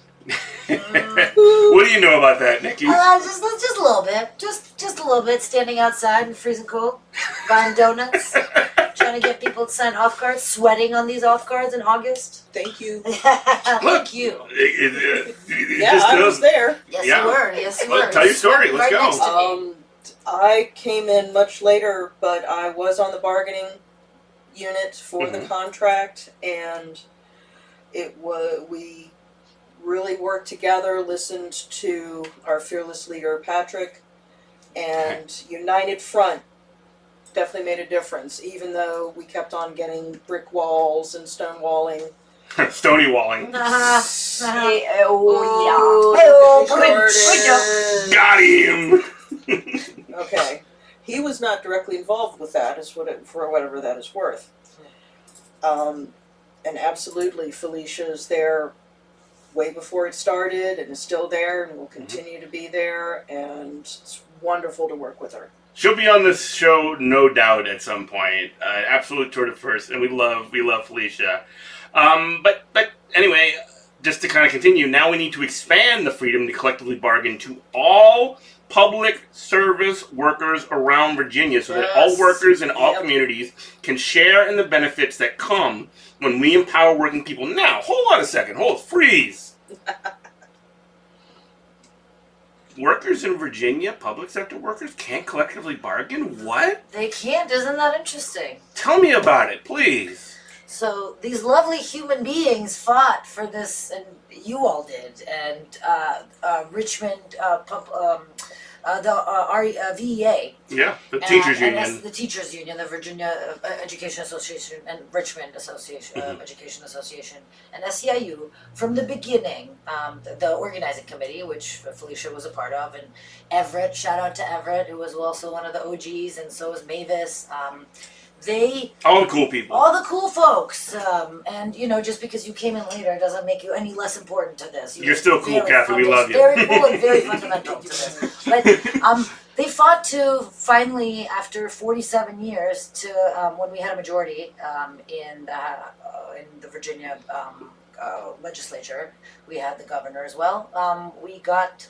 What do you know about that, Niki? Just a little bit. Just a little bit. Standing outside and freezing cold, buying donuts, trying to get people to sign off cards, sweating on these off cards in August. Thank you. Thank you. Yeah, I was there. Yes, Yeah. you were. Yes, you Well, were. tell your story. Let's Right go. next to me. I came in much later, but I was on the bargaining unit for the contract, and we really worked together, listened to our fearless leader Patrick, and United Front definitely made a difference, even though we kept on getting brick walls and stone walling. Stony walling. Got him. Okay. He was not directly involved with that, for whatever that is worth. And absolutely, Felicia's there way before it started and is still there and will continue to be there, and it's wonderful to work with her. She'll be on this show, no doubt, at some point. Absolute tour de force, and we love Felicia. But anyway, just to kind of continue, now we need to expand the freedom to collectively bargain to all public service workers around Virginia, so that all workers in all communities can share in the benefits that come when we empower working people. Now, hold on a second. Freeze. Workers in Virginia, public sector workers, can't collectively bargain? What? They can't. Isn't that interesting? Tell me about it, please. So these lovely human beings fought for this, and you all did, and Richmond, VEA. Yeah, the teachers and union. that's the teachers union, the Virginia Education Association, and Richmond Association, Education Association, and SEIU from the beginning. The organizing committee, which Felicia was a part of, and Everett. Shout out to Everett, who was also one of the OGs, and so was Mavis. All the cool people. All the cool folks, and just because you came in later doesn't make you any less important to this. You're still cool, Cathy. We love you. Very cool and very fundamental to this. But they fought to finally, after 47 years, to when we had a majority in the Virginia legislature, we had the governor as well. We got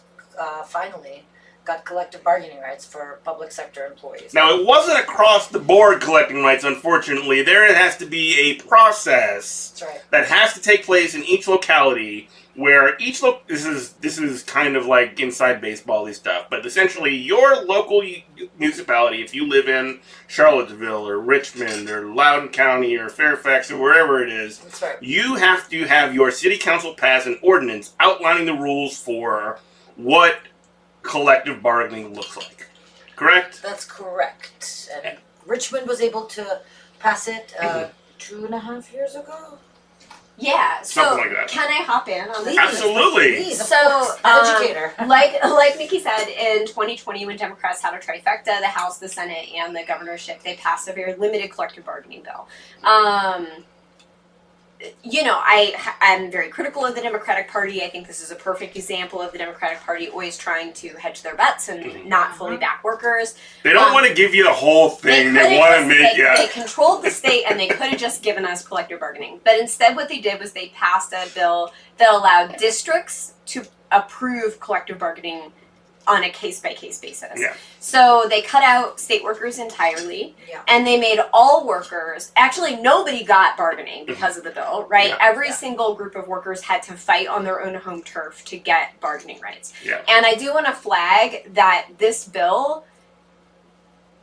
finally got collective bargaining rights for public sector employees. Now, it wasn't across the board collecting rights, unfortunately. There has to be a process That's right. that has to take place in each locality where this is kind of like inside baseball-y stuff, but essentially your local municipality, if you live in Charlottesville or Richmond or Loudoun County or Fairfax or wherever it is, That's right. you have to have your city council pass an ordinance outlining the rules for what collective bargaining looks like. Correct? That's correct. And Richmond was able to pass it 2.5 years ago. Yeah, so Something like that. can I hop in on this? Please, Absolutely. Please, of So, course. Educator. like Niki said, in 2020 when Democrats had a trifecta, the House, the Senate, and the governorship, they passed a very limited collective bargaining bill. I'm very critical of the Democratic Party. I think this is a perfect example of the Democratic Party always trying to hedge their bets and not fully back workers. They don't want to give you the whole thing. They could've want to just- make you... They controlled the state and they could have just given us collective bargaining. But instead what they did was they passed a bill that allowed districts to approve collective bargaining on a case-by-case basis. Yeah. So they cut out state workers entirely, Yeah. and they made all workers, actually nobody got bargaining because of the bill, right? Yeah. Every single group of workers had to fight on their own home turf to get bargaining rights. Yeah. And I do want to flag that this bill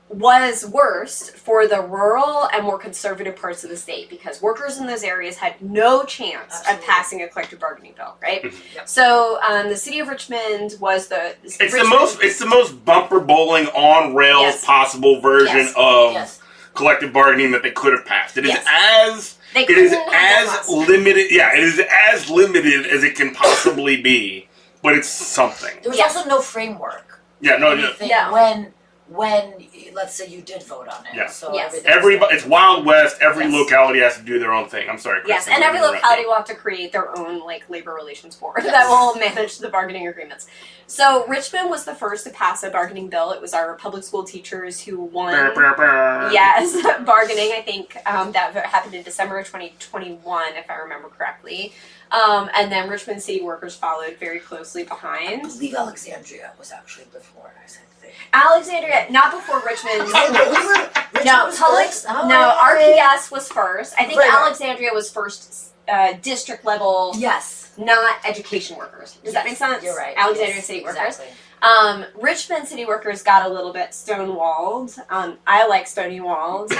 was worse for the rural and more conservative parts of the state because workers in those areas had no chance Absolutely. of passing a collective bargaining bill, right? Yep. So the city of Richmond was It's the most bumper bowling on rails Yes. possible version Yes. of Yes. collective bargaining that they could have passed. It is Yes. They it is couldn't have done as less. limited. Yeah, it is as limited as it can possibly be, but it's something. There was Yes. also no framework. Yeah, no, Anything No. when let's say you did vote on it. Yeah. So Yes. everything was everybody. It's Wild West. Every Yes. locality has to do their own thing. I'm sorry, Kristin, Yes, and I'm every interrupting. locality will have to create their own labor relations board that will manage the bargaining agreements. So Richmond was the first to pass a bargaining bill. It was our public school teachers who won. Brr, brr, brr. Yes, bargaining. I think that happened in December of 2021, if I remember correctly. And then Richmond city workers followed very closely I behind. believe Alexandria was actually before. I think. Alexandria, not before Richmond. No, No, public. No, RPS was first. I think Right. Alexandria was first district level, Yes. not education workers. Does that make sense? You're right. Alexandria Yes, city workers. Exactly. Richmond city workers got a little bit stonewalled. I like stonewalled.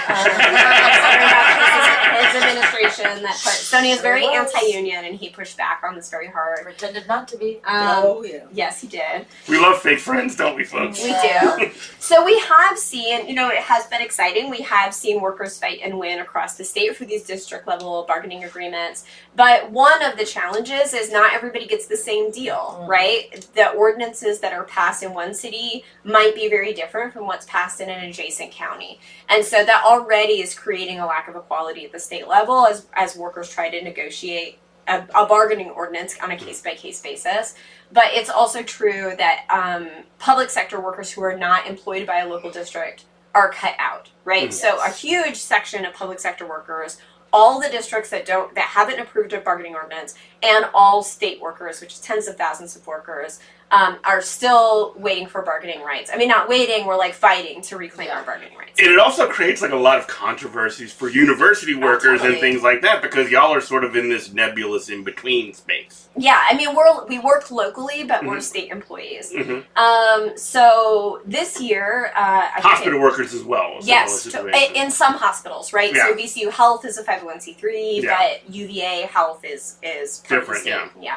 His administration Stoney is very Sure was. anti-union, and he pushed back on this very hard. Pretended not to be. Oh, yeah. Yes, he did. We love fake friends, don't we, folks? We do. So we have seen, it has been exciting. We have seen workers fight and win across the state for these district level bargaining agreements. But one of the challenges is not everybody gets the same deal, right? The ordinances that are passed in one city might be very different from what's passed in an adjacent county. And so that already is creating a lack of equality at the state level as workers try to negotiate a bargaining ordinance on a case-by-case basis. But it's also true that public sector workers who are not employed by a local district are cut out, right? So a huge section of public sector workers, all the districts that haven't approved a bargaining ordinance, and all state workers, which is tens of thousands of workers, are still waiting for bargaining rights. I mean, not waiting, we're fighting to reclaim our bargaining rights. And it also creates a lot of controversies for university workers and totally. things like that because y'all are sort of in this nebulous in-between space. Yeah, I mean, we work locally, but we're state employees. Mhm. So this year, Hospital workers as well. Yes, in some hospitals, right? Yeah. So VCU Health is a 501c3, Yeah. but UVA Health is part of the Different, state. Yeah.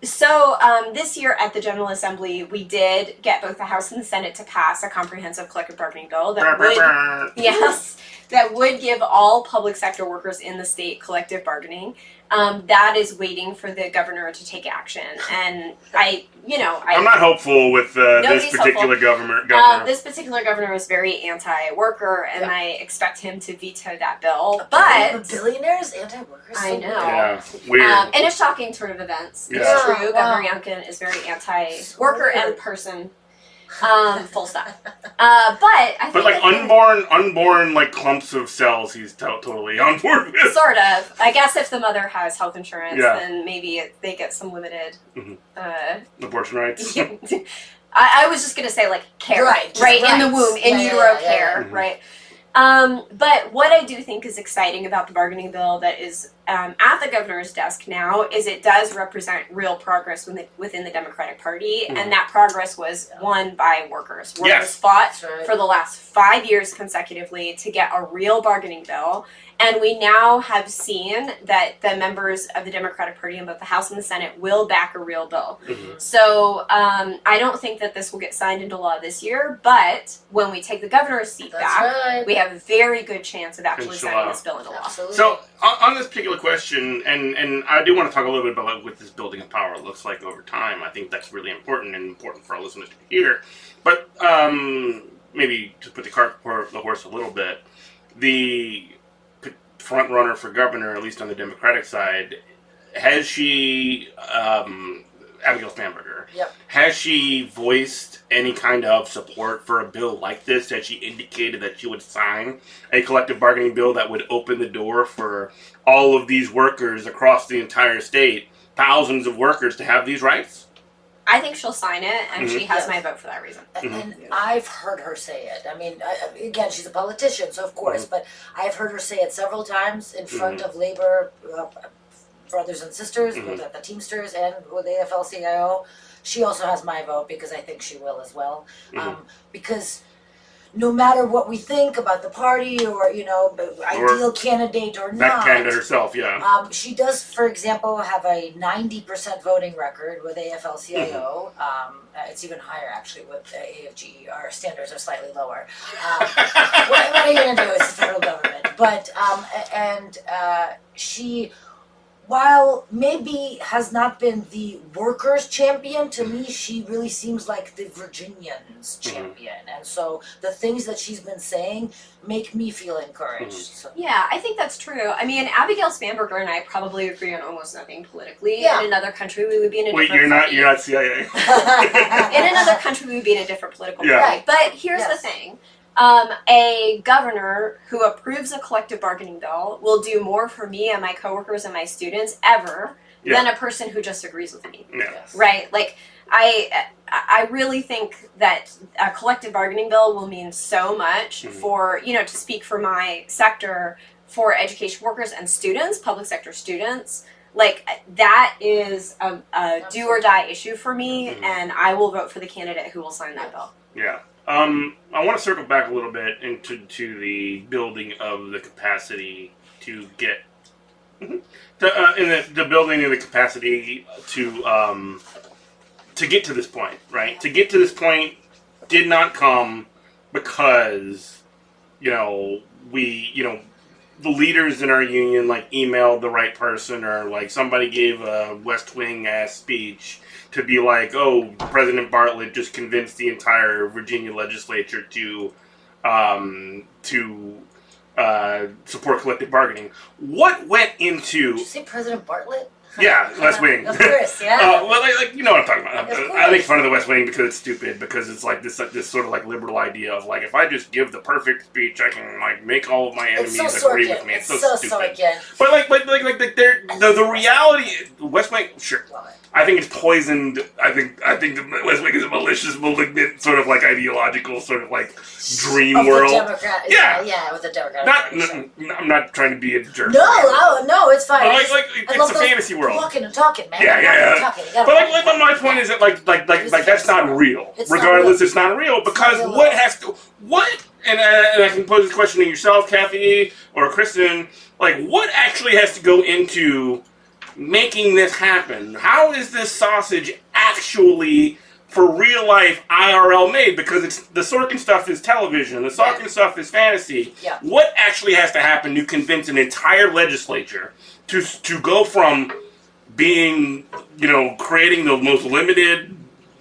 So this year at the General Assembly, we did get both the House and the Senate to pass a comprehensive collective bargaining bill that would give all public sector workers in the state collective bargaining. That is waiting for the governor to take action, and I'm not hopeful with this Nobody's particular hopeful. governor. This particular governor is very anti-worker, and I expect him to veto that bill. But billionaires, anti-workers. I know. Yeah, weird. in a shocking turn of events, Yeah. it's true. Wow. Governor Youngkin is very anti-worker and person. Full stop. But I think But like unborn like clumps of cells, he's totally on board with. sort of. I guess if the mother has health insurance, Yeah. then maybe they get some limited. Abortion rights. I was just gonna say like care, Right, in the rights. womb, in Yeah, utero yeah, care, Mhm. right. But what I do think is exciting about the bargaining bill that is at the governor's desk now is it does represent real progress within the Democratic Party, Mhm. and that progress was won by workers. Workers Yes. fought That's right. for the last 5 years consecutively to get a real bargaining bill. And we now have seen that the members of the Democratic Party in both the House and the Senate will back a real bill. Mhm. So I don't think that this will get signed into law this year, but when we take the governor's seat That's back, right. we have a very good chance of actually Inshallah. signing this bill into law. Absolutely. So on this particular question, and I do want to talk a little bit about what this building of power looks like over time. I think that's really important and important for our listeners to hear. But maybe to put the cart before the horse a little bit, the front runner for governor, at least on the Democratic side, has she, Abigail Spanberger, Yep. has she voiced any kind of support for a bill like this? Has she indicated that she would sign a collective bargaining bill that would open the door for all of these workers across the entire state, thousands of workers, to have these rights? I think she'll sign it, and she has Yes. my vote for that reason. And I've heard her say it. I mean, again, she's a politician, so of course, but I've heard her say it several times in front of labor brothers and sisters, both at the Teamsters and with AFL-CIO. She also has my vote because I think she will as well. Because no matter what we think about the party or, ideal candidate or That not, candidate herself, yeah. she does, for example, have a 90% voting record with AFL-CIO. It's even higher, actually, with AFG. Our standards are slightly lower. What are you going to do? It's the federal government. But, she, while maybe has not been the workers' champion, to me, she really seems like the Virginians' champion. And so the things that she's been saying make me feel encouraged. So. Yeah, I think that's true. I mean, Abigail Spanberger and I probably agree on almost nothing politically. Yeah. In another country, we would be in a Wait, different you're not CIA. in another country, we would be in a different political Yeah. party. But here's Yes. the thing. A governor who approves a collective bargaining bill will do more for me and my coworkers and my students ever than a person who just agrees with me. Yeah. Yes. Right? Like, I really think that a collective bargaining bill will mean so much for, to speak for my sector, for education workers and students, public sector students. Like, that is a do or die issue for me, and I will vote for the candidate who will sign that bill. Yeah. I want to circle back a little bit into the building of the capacity to get in the building of the capacity to get to this point, right? To get to this point did not come because the leaders in our union emailed the right person, or somebody gave a West Wing ass speech to be like, oh, President Bartlett just convinced the entire Virginia legislature to support collective bargaining. What went into? Did you say President Bartlett? Yeah, West Wing. Of course, yeah. Well, you know what I'm talking about. Of I make course. fun of the West Wing because it's stupid, because it's this sort of liberal idea of if I just give the perfect speech, I can make all of my It's enemies so agree Sorkin. with me. It's It's so so stupid. Sorkin. But the reality, West Wing, sure. Love it. I think it's poisoned. I think the West Wing is a malicious, malignant, sort of ideological, sort of dream Of world. The Democrat, Yeah. with the Democratic Not, Party, sure. I'm not trying to be a jerk. No, it's fine. But I it's love a those fantasy world. Walking and talking, man. Yeah, yeah. Talking. You gotta But walk my and point talk. is that that's not real. It's not Regardless, real. it's not real It's because not real. what and I can pose this question to yourself, Cathy, or Kristin. What actually has to go into making this happen? How is this sausage actually for real life IRL made? Because it's the Sorkin stuff is television, the Sorkin stuff is fantasy. Yeah. What actually has to happen to convince an entire legislature to go from being, creating the most limited,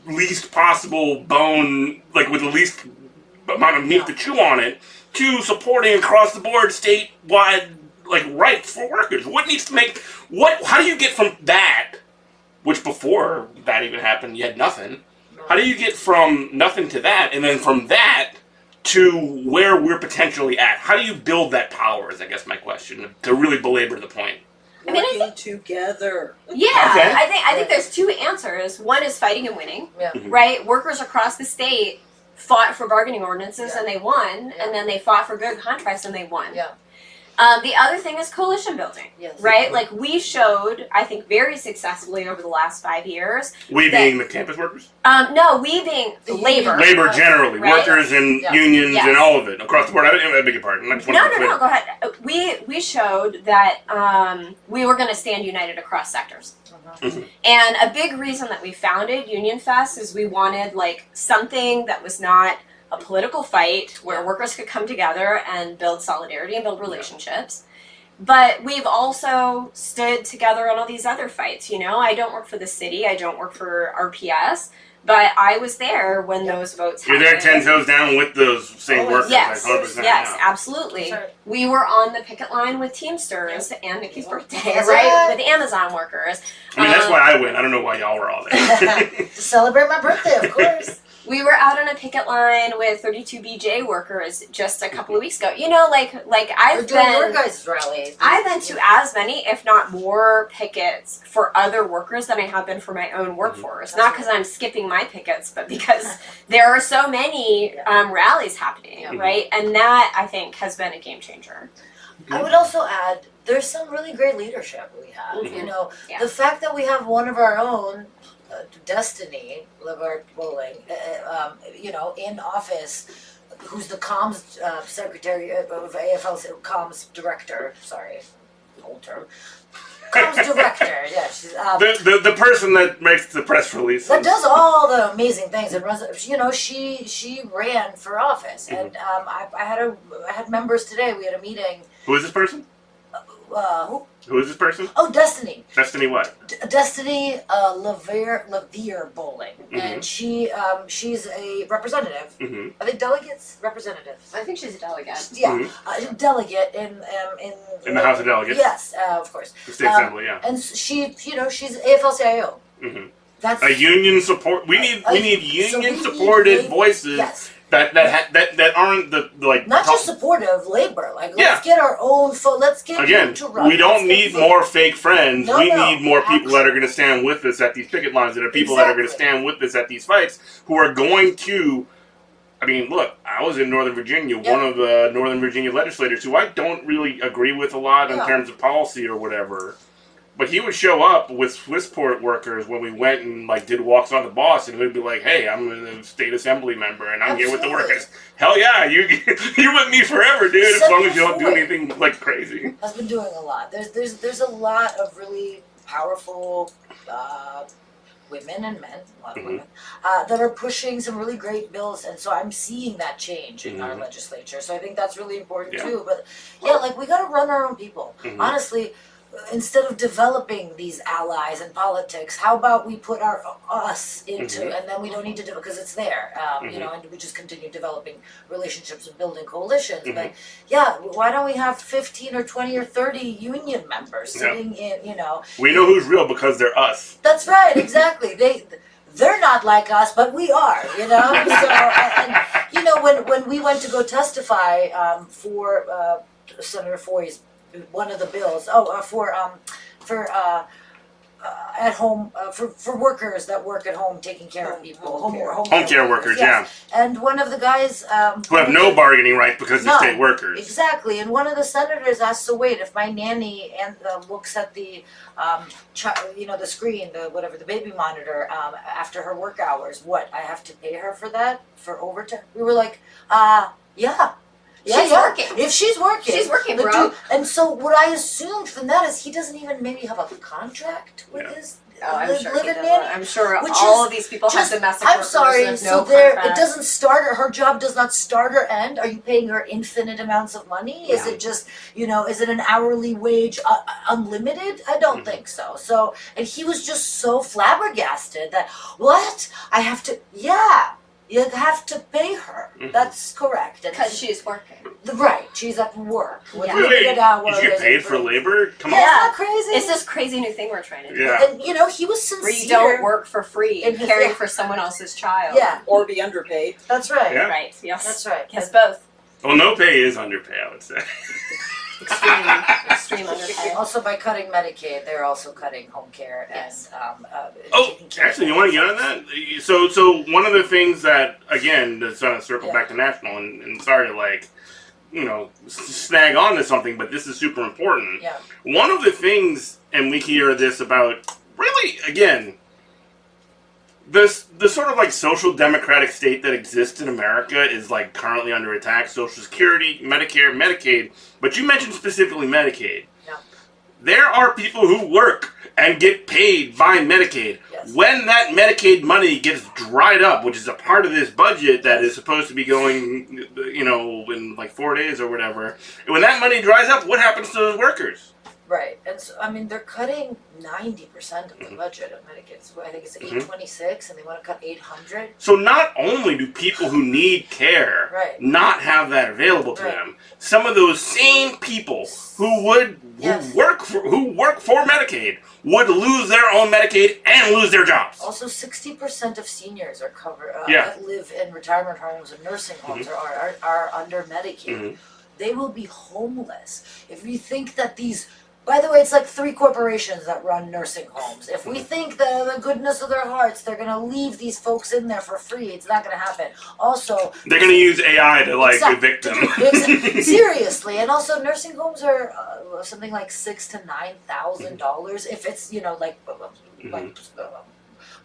least possible bone, with the least amount of meat to chew on it, to supporting across the board statewide rights for workers? What needs to make how do you get from that, which before that even happened you had nothing, How do you get from nothing to that, and then from that to where we're potentially at? How do you build that power is, I guess, my question, to really belabor the point. I mean, I Working together. Yeah, Okay. I think there's two answers. One is fighting and winning, Yeah. right? Workers across the state fought for bargaining ordinances Yeah. and they won, Yeah. and then they fought for good contracts and they won. Yeah. The other thing is coalition building, Yes. right? Like we showed, I think, very successfully over the last 5 years. We that- being the campus workers? No, we being The labor. union. Labor generally, Right. workers and Yeah. unions Yes. and all of it, across the board. I beg your pardon. I just want to be clear. No, go ahead. We showed that we were going to stand united across sectors. And a big reason that we founded Union Fest is we wanted like something that was not a political fight where workers could come together and build solidarity and build relationships. But we've also stood together on all these other fights. You know, I don't work for the city, I don't work for RPS, but I was there when those votes You're happened. there 10 toes down with those same Oh, workers. Yes, like 100%. yes, Yeah. absolutely. Sorry. We were on the picket line with Teamsters and Niki's birthday, That's right? right. With Amazon workers. I mean, that's why I win. I don't know why y'all were all there. To celebrate my birthday, of course. We were out on a picket line with 32BJ workers just a couple of weeks ago. You know, like We're I've doing your been. guys' rally. I've been to as many, if not more, pickets for other workers than I have been for my own workforce. Not because I'm skipping my pickets, but because there are so many rallies happening, Yeah. right? And that, I think, has been a game changer. I would also add, there's some really great leadership we have. You know, Yeah. the fact that we have one of our own, Destiny, LeVar Bowling, you know, in office, who's the comms secretary of AFL's comms director. Sorry, old term. Comms director. Yeah, she's The person that makes the press release. that does all the amazing things and runs. You know, she ran for office, and I had members today. We had a meeting. Who is this person? Who? Who is this person? Oh, Destiny. Destiny what? Destiny LeVar Bowling, and she's a representative. Mm-hmm. Are they delegates? Representatives. I think she's a delegate. Yeah, delegate in the House of Delegates? Yes, of course. The State Assembly, yeah. And she, you know, she's AFL-CIO. Mm-hmm. That's A union support. We need so we union need supported la- voices yes. that aren't the like. Not just supportive labor. Like let's Yeah. get our own. Let's get Again, you to run. we don't Let's get need vote. more fake friends. No, we no, need more people that are actually. going to stand with us at these picket lines. That are people that are going to Exactly. stand with us at these fights. Who are going to. I mean, look. I was in Northern Virginia. Yep. One of the Northern Virginia legislators who I don't really agree with a lot in Yeah. terms of policy or whatever. But he would show up with Swissport workers when we went and like did walks on the boss, and he'd be like, "Hey, I'm a state assembly member, and I'm here with the Absolutely. workers." Hell yeah, you're with me forever, dude. As long as you don't do 74. anything like crazy. Has been doing a lot. There's a lot of really powerful women and men, a lot of women, that are pushing some really great bills, and so I'm seeing that change in our legislature. So I think that's really important Yeah. too. But yeah, like we got to run our own people. Honestly, instead of developing these allies in politics, how about we put us into, and then we don't need to do it because it's there, you know, and we just continue developing relationships and building coalitions. But yeah, why don't we have 15 or 20 or 30 union members sitting in, you know? We know who's real because they're us. That's right, exactly. They're not like us, but we are, you know. So, and you know, when we went to go testify for Senator Foy's one of the bills, for at home for workers that work at home taking care of people, Home care workers, yes. And one of the guys who have no bargaining rights because they're No, state workers. Exactly, and one of the senators asked, "So wait, if my nanny and looks at the, you know, the screen, the whatever, the baby monitor, after her work hours, what? I have to pay her for that for overtime?" We were like, yeah. She's working. If she's working. She's working, the bro. dude- and so what I assumed from that is he doesn't even maybe have a contract with his Oh, I'm sure he live-in does. nanny. I'm sure Which all is of these people have Just, domestic I'm workers sorry, with so no there contract. it doesn't start her job does not start or end. Are you paying her infinite amounts of money? Is Yeah. it just, you know, is it an hourly wage unlimited? I don't think so. So, and he was just so flabbergasted that what? I have to You have to pay her. Mhm. That's correct. And Because she's working. right, she's at work. With Yeah. limited hours. You get paid for labor? Come Yeah, on. isn't that crazy? It's this crazy new thing we're trying to do. Yeah. And you know, he was sincere. Where you don't work for free In and his- caring yeah. for someone else's child. Yeah, Or be underpaid. that's right. Yeah. Right. Yes. That's right. Yes, both. Well, no pay is underpay, I would say. Extreme underpay. Also, by cutting Medicaid, they're also cutting home care Yes. and Oh, taking care of actually, you want to get on that? So one of the things that, again, to sort of circle Yeah. back to national, and sorry to snag on to something, but this is super important. Yeah. One of the things, and we hear this about, really, again, the sort of like social democratic state that exists in America is like currently under attack. Social Security, Medicare, Medicaid, but you mentioned specifically Medicaid. Yeah. There are people who work and get paid by Medicaid. Yes. When that Medicaid money gets dried up, which is a part of this budget that is supposed to be going, in like 4 days or whatever, when that money dries up, what happens to those workers? Right, and so, I mean, they're cutting 90% of the Mhm. budget of Medicaid. So I think it's Mhm. 826, and they want to cut 800. So not only do people who need care Right. not have that available to Right. them, some of those same people who work for Medicaid would lose their own Medicaid and lose their jobs. Also, 60% of seniors are covered Yeah. that live in retirement homes and nursing homes are under Medicaid. Mhm. They will be homeless. If you think that these, by the way, it's like 3 corporations that run nursing homes. If we think the goodness of their hearts, they're going to leave these folks in there for free, it's not going to happen. Also, They're going to use AI to evict them. Seriously, and also nursing homes are something like $6,000 to $9,000 if it's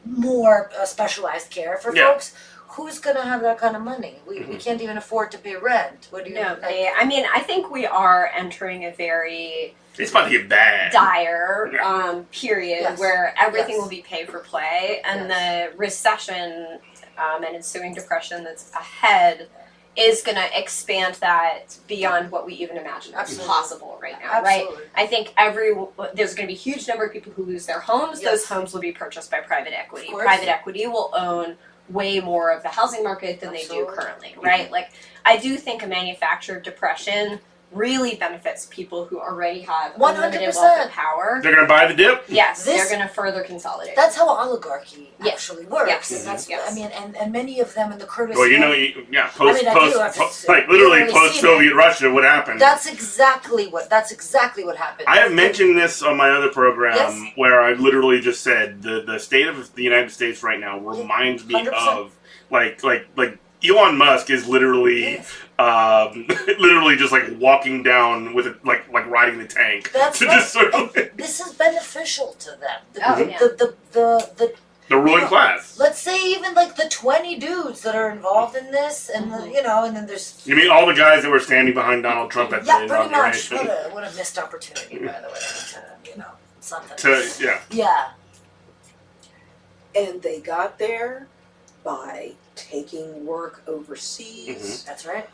more specialized care for Yeah. folks. Who's gonna have that kind of money? We can't even afford to pay rent. What do you? No, I mean, I think we are entering a very It's about to get bad. dire Yeah. period Yes. where everything Yes. will be pay for play, and the recession and ensuing depression that's ahead is going to expand that beyond what we even imagine is Absolutely. possible right now, right? Absolutely. I think there's going to be a huge number of people who lose their homes. Yes. Those homes will be purchased by private equity. Of course. Private equity will own way more of the housing market than they do Absolutely. currently, right? Like, I do think a manufactured depression really benefits people who already have unlimited 100%. wealth and power. They're going to buy the dip? Yes, This- they're going to further consolidate. That's how oligarchy Yes. actually works. Yes. And that's, Yes. I mean, and many of them in the Kurdistan. Well, literally post-Soviet Russia, what happened? That's exactly what happened. I have mentioned this on my other program Yes. where I literally just said the state of the United States right now reminds me 100%. of like Elon Musk is literally Yes. literally just like walking down with like riding the tank. That's to right. just sort of This is beneficial to them. Oh, yeah. the ruling Yeah. class. Let's say even like the 20 dudes that are involved in this, and Mhm. and then there's You mean all the guys that were standing behind Donald Trump at yeah, the pretty much. inauguration? What a missed opportunity, by the way. Something. Yeah. Yeah. And they got there by taking work overseas, That's right.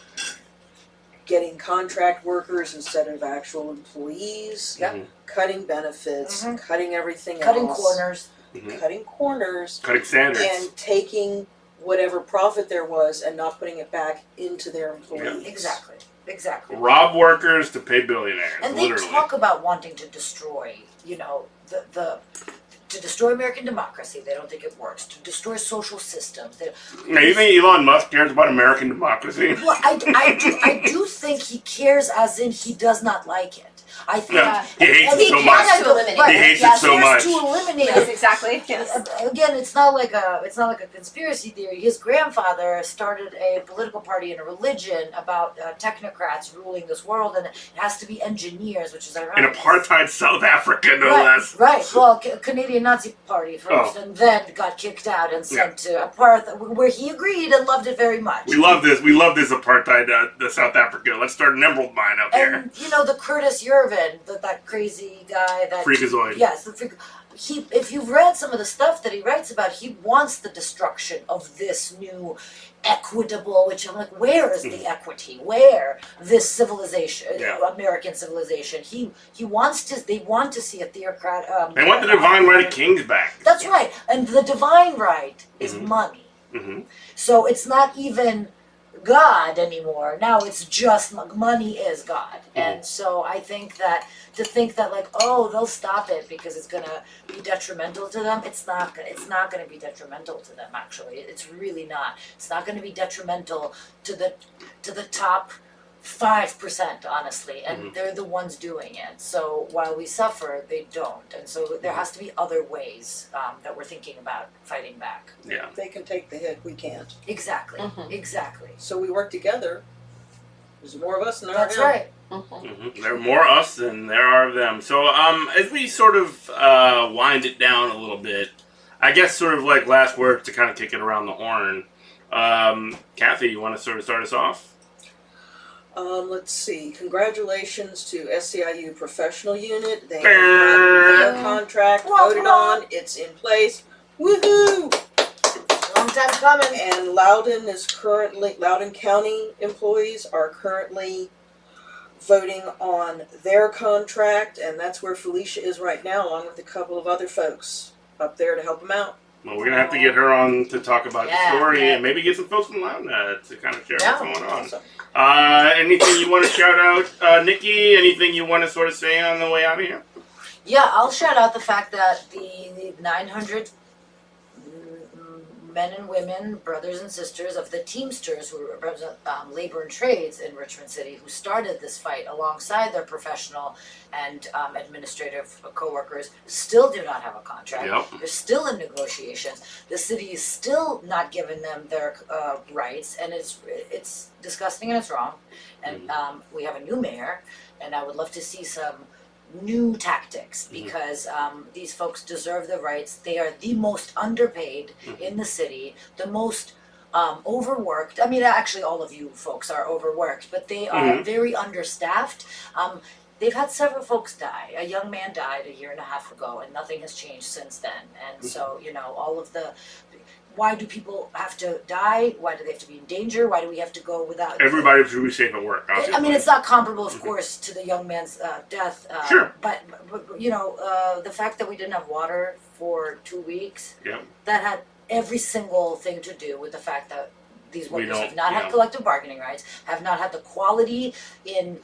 getting contract workers instead of actual employees, Yep. Mhm. cutting benefits, Mhm. cutting everything Cutting else, corners. cutting corners, Cutting standards. and taking whatever profit there was and not putting it back into their employees. Exactly. Rob workers to pay billionaires. And they literally. talk about wanting to destroy, to destroy American democracy. They don't think it works. To destroy social systems. Now, you think Elon Musk cares about American democracy? Well, I do think he cares, as in he does not like it. I think No, he hates and it so he much. has to eliminate right, He hates yeah, it so he has much. to eliminate Yes, it. exactly. Yes. Again, it's not like a conspiracy theory. His grandfather started a political party and a religion about technocrats ruling this world, and it has to be engineers, which is In ironic. apartheid South Africa, no right, less. Right. Well, Canadian Nazi Party first, Oh. and then got kicked out and sent to apartheid, where he agreed and loved it very much. We love this. We love this apartheid, the South Africa. Let's start an emerald mine out there. And the Curtis Yervin, that crazy guy, that Freakazoid. Yes, the freak. If you've read some of the stuff that he writes about, he wants the destruction of this new equitable. Which I'm like, where is the equity? Where this civilization, Yeah. American civilization? He wants to. They want to see a theocrat. They want the divine right of kings back. That's right, and the divine right is Mhm. money. Mm-hmm. So it's not even God anymore. Now it's just money is God. And so I think that to think that like, oh, they'll stop it because it's gonna be detrimental to them, it's not gonna be detrimental to them actually. It's really not. It's not gonna be detrimental to the top 5%, honestly, and they're the ones doing it. So while we suffer, they don't, and so there has to be other ways that we're thinking about fighting back. Yeah. They can take the hit, we can't. Exactly, exactly. So we work together. There's more of us than there are That's them. right. There are more us than there are of them. So as we sort of wind it down a little bit, I guess sort of like last word to kind of kick it around the horn. Cathy, you want to sort of start us off? Let's see. Congratulations to SEIU Professional Unit. They have gotten their contract voted on. It's in place. Woohoo! Long time coming. And Loudoun County employees are currently voting on their contract, and that's where Felicia is right now, along with a couple of other folks up there to help them out. Well, we're going to have to get her on to talk about the story and maybe get some folks from Loudoun to kind of share what's going on. Awesome. Anything you want to shout out, Niki? Anything you want to sort of say on the way out of here? Yeah, I'll shout out the fact that the 900 men and women, brothers and sisters of the Teamsters who represent labor and trades in Richmond City, who started this fight alongside their professional and administrative co-workers, still do not have a contract. Yep. They're still in negotiations. The city is still not giving them their rights, and it's disgusting and it's wrong. And we have a new mayor, and I would love to see some new tactics because these folks deserve the rights. They are the most underpaid in the city, the most overworked. I mean, actually, all of you folks are overworked, but they are very understaffed. They've had several folks die. A young man died a year and a half ago, and nothing has changed since then. And so, all of the. Why do people have to die? Why do they have to be in danger? Why do we have to go without? Everybody should be safe at work, obviously. I mean, it's not comparable, of course, to the young man's death. Sure. But the fact that we didn't have water for 2 weeks, Yep. that had every single thing to do with the fact that these workers have not had yeah. collective bargaining rights, have not had the quality in.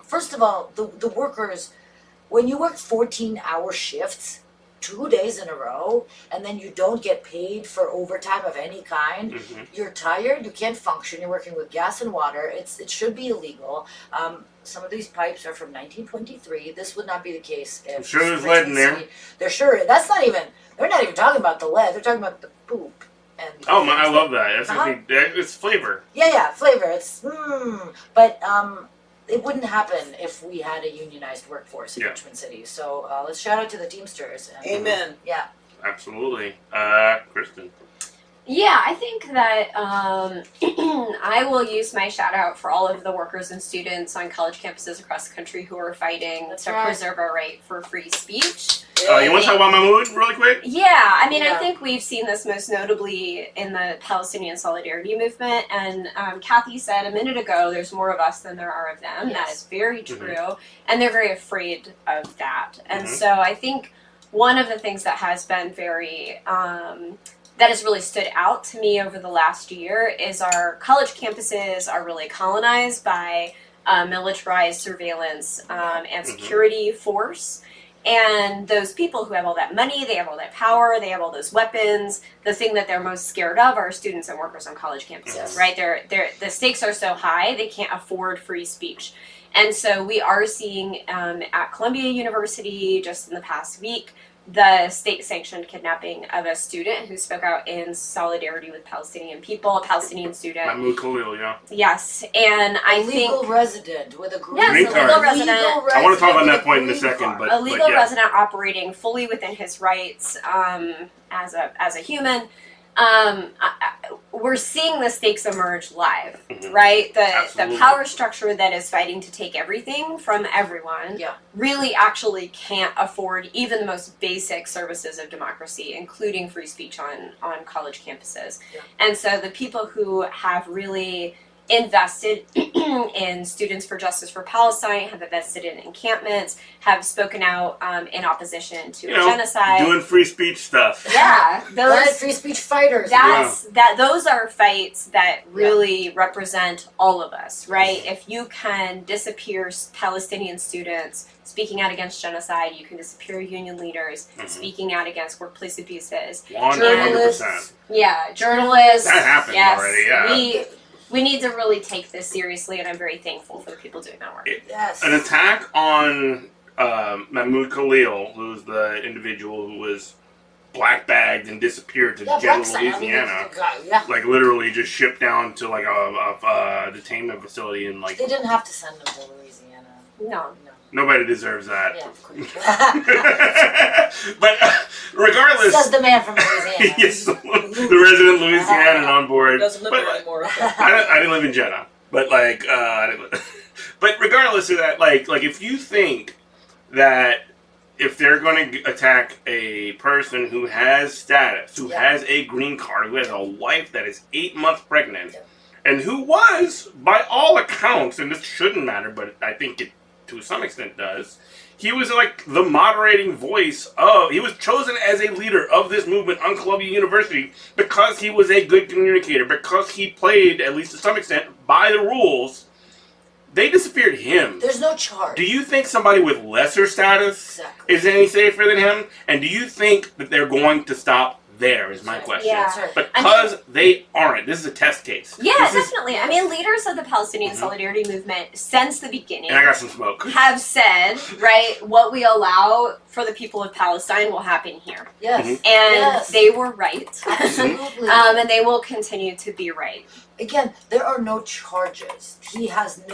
First of all, the workers, when you work 14-hour shifts, 2 days in a row, and then you don't get paid for overtime of any kind, you're tired, you can't function, you're working with gas and water, it should be illegal. Some of these pipes are from 1923. This would not be the case if I'm sure there's lead in there. they're not even talking about the lead, they're talking about the poop. And Oh my, I love that. It's flavor. Yeah, flavor, it's but it wouldn't happen if we had a unionized workforce in Richmond City. So let's shout out to the Teamsters. And, Amen. Yeah. Absolutely. Kristin. Yeah, I think that I will use my shout out for all of the workers and students on college campuses across the country who are fighting to preserve our right for free speech. You want to talk about Mahmoud really quick? Yeah, I mean, I think we've seen this most notably in the Palestinian Solidarity Movement. And Cathy said a minute ago, there's more of us than there are of them. Yes. That is very true. And they're very afraid of that. And so I think one of the things that has been very, that has really stood out to me over the last year is our college campuses are really colonized by militarized surveillance and security force. And those people who have all that money, they have all that power, they have all those weapons. The thing that they're most scared of are students and workers on college campuses, right? The stakes are so high, they can't afford free speech. And so we are seeing at Columbia University just in the past week, the state-sanctioned kidnapping of a student who spoke out in solidarity with Palestinian people, a Palestinian student. Mahmoud Khalil, yeah. Yes, and I think... legal resident with a green Yes, green a card. legal resident. I want to talk about that point in a second, but A legal yeah. resident operating fully within his rights as a human. We're seeing the stakes emerge live, right? The power structure that is fighting to take everything from everyone really actually can't afford even the most basic services of democracy, including free speech on college campuses. And so the people who have really invested in Students for Justice for Palestine, have invested in encampments, have spoken out in opposition to genocide. Doing free speech stuff. Yeah, those free speech fighters. Those are fights that really represent all of us, right? If you can disappear Palestinian students speaking out against genocide, you can disappear union leaders speaking out against workplace abuses. 100%. Yeah, journalists. That happened already. Yeah. We need to really take this seriously, and I'm very thankful for the people doing that work. An attack on Mahmoud Khalil, who's the individual who was black-bagged and disappeared to Jeddah, Louisiana. Like, literally just shipped down to, like, a detainment facility in, like... They didn't have to send them to Louisiana. No. Nobody deserves that. Yeah, of course. But regardless... Says the man from Louisiana. Yes, the resident Louisianan on board. Doesn't live there anymore. I didn't live in Jeddah. But, like, but regardless of that, like if you think that if they're going to attack a person who has status, who has a green card, who has a wife that is 8 months pregnant, and who was, by all accounts, and this shouldn't matter, but I think it to some extent does, he was like the moderating voice of, he was chosen as a leader of this movement on Columbia University because he was a good communicator, because he played, at least to some extent, by the rules. They disappeared him. There's no charge. Do you think somebody with lesser status is any safer than him? And do you think that they're going to stop there, is my question. Yeah. Because they aren't. This is a test case. Yeah, definitely. I mean, leaders of the Palestinian Solidarity Movement, since the beginning, and I got some smoke, have said, right, what we allow for the people of Palestine will happen here. Yes. And they were right. Absolutely. And they will continue to be right. Again, there are no charges. He has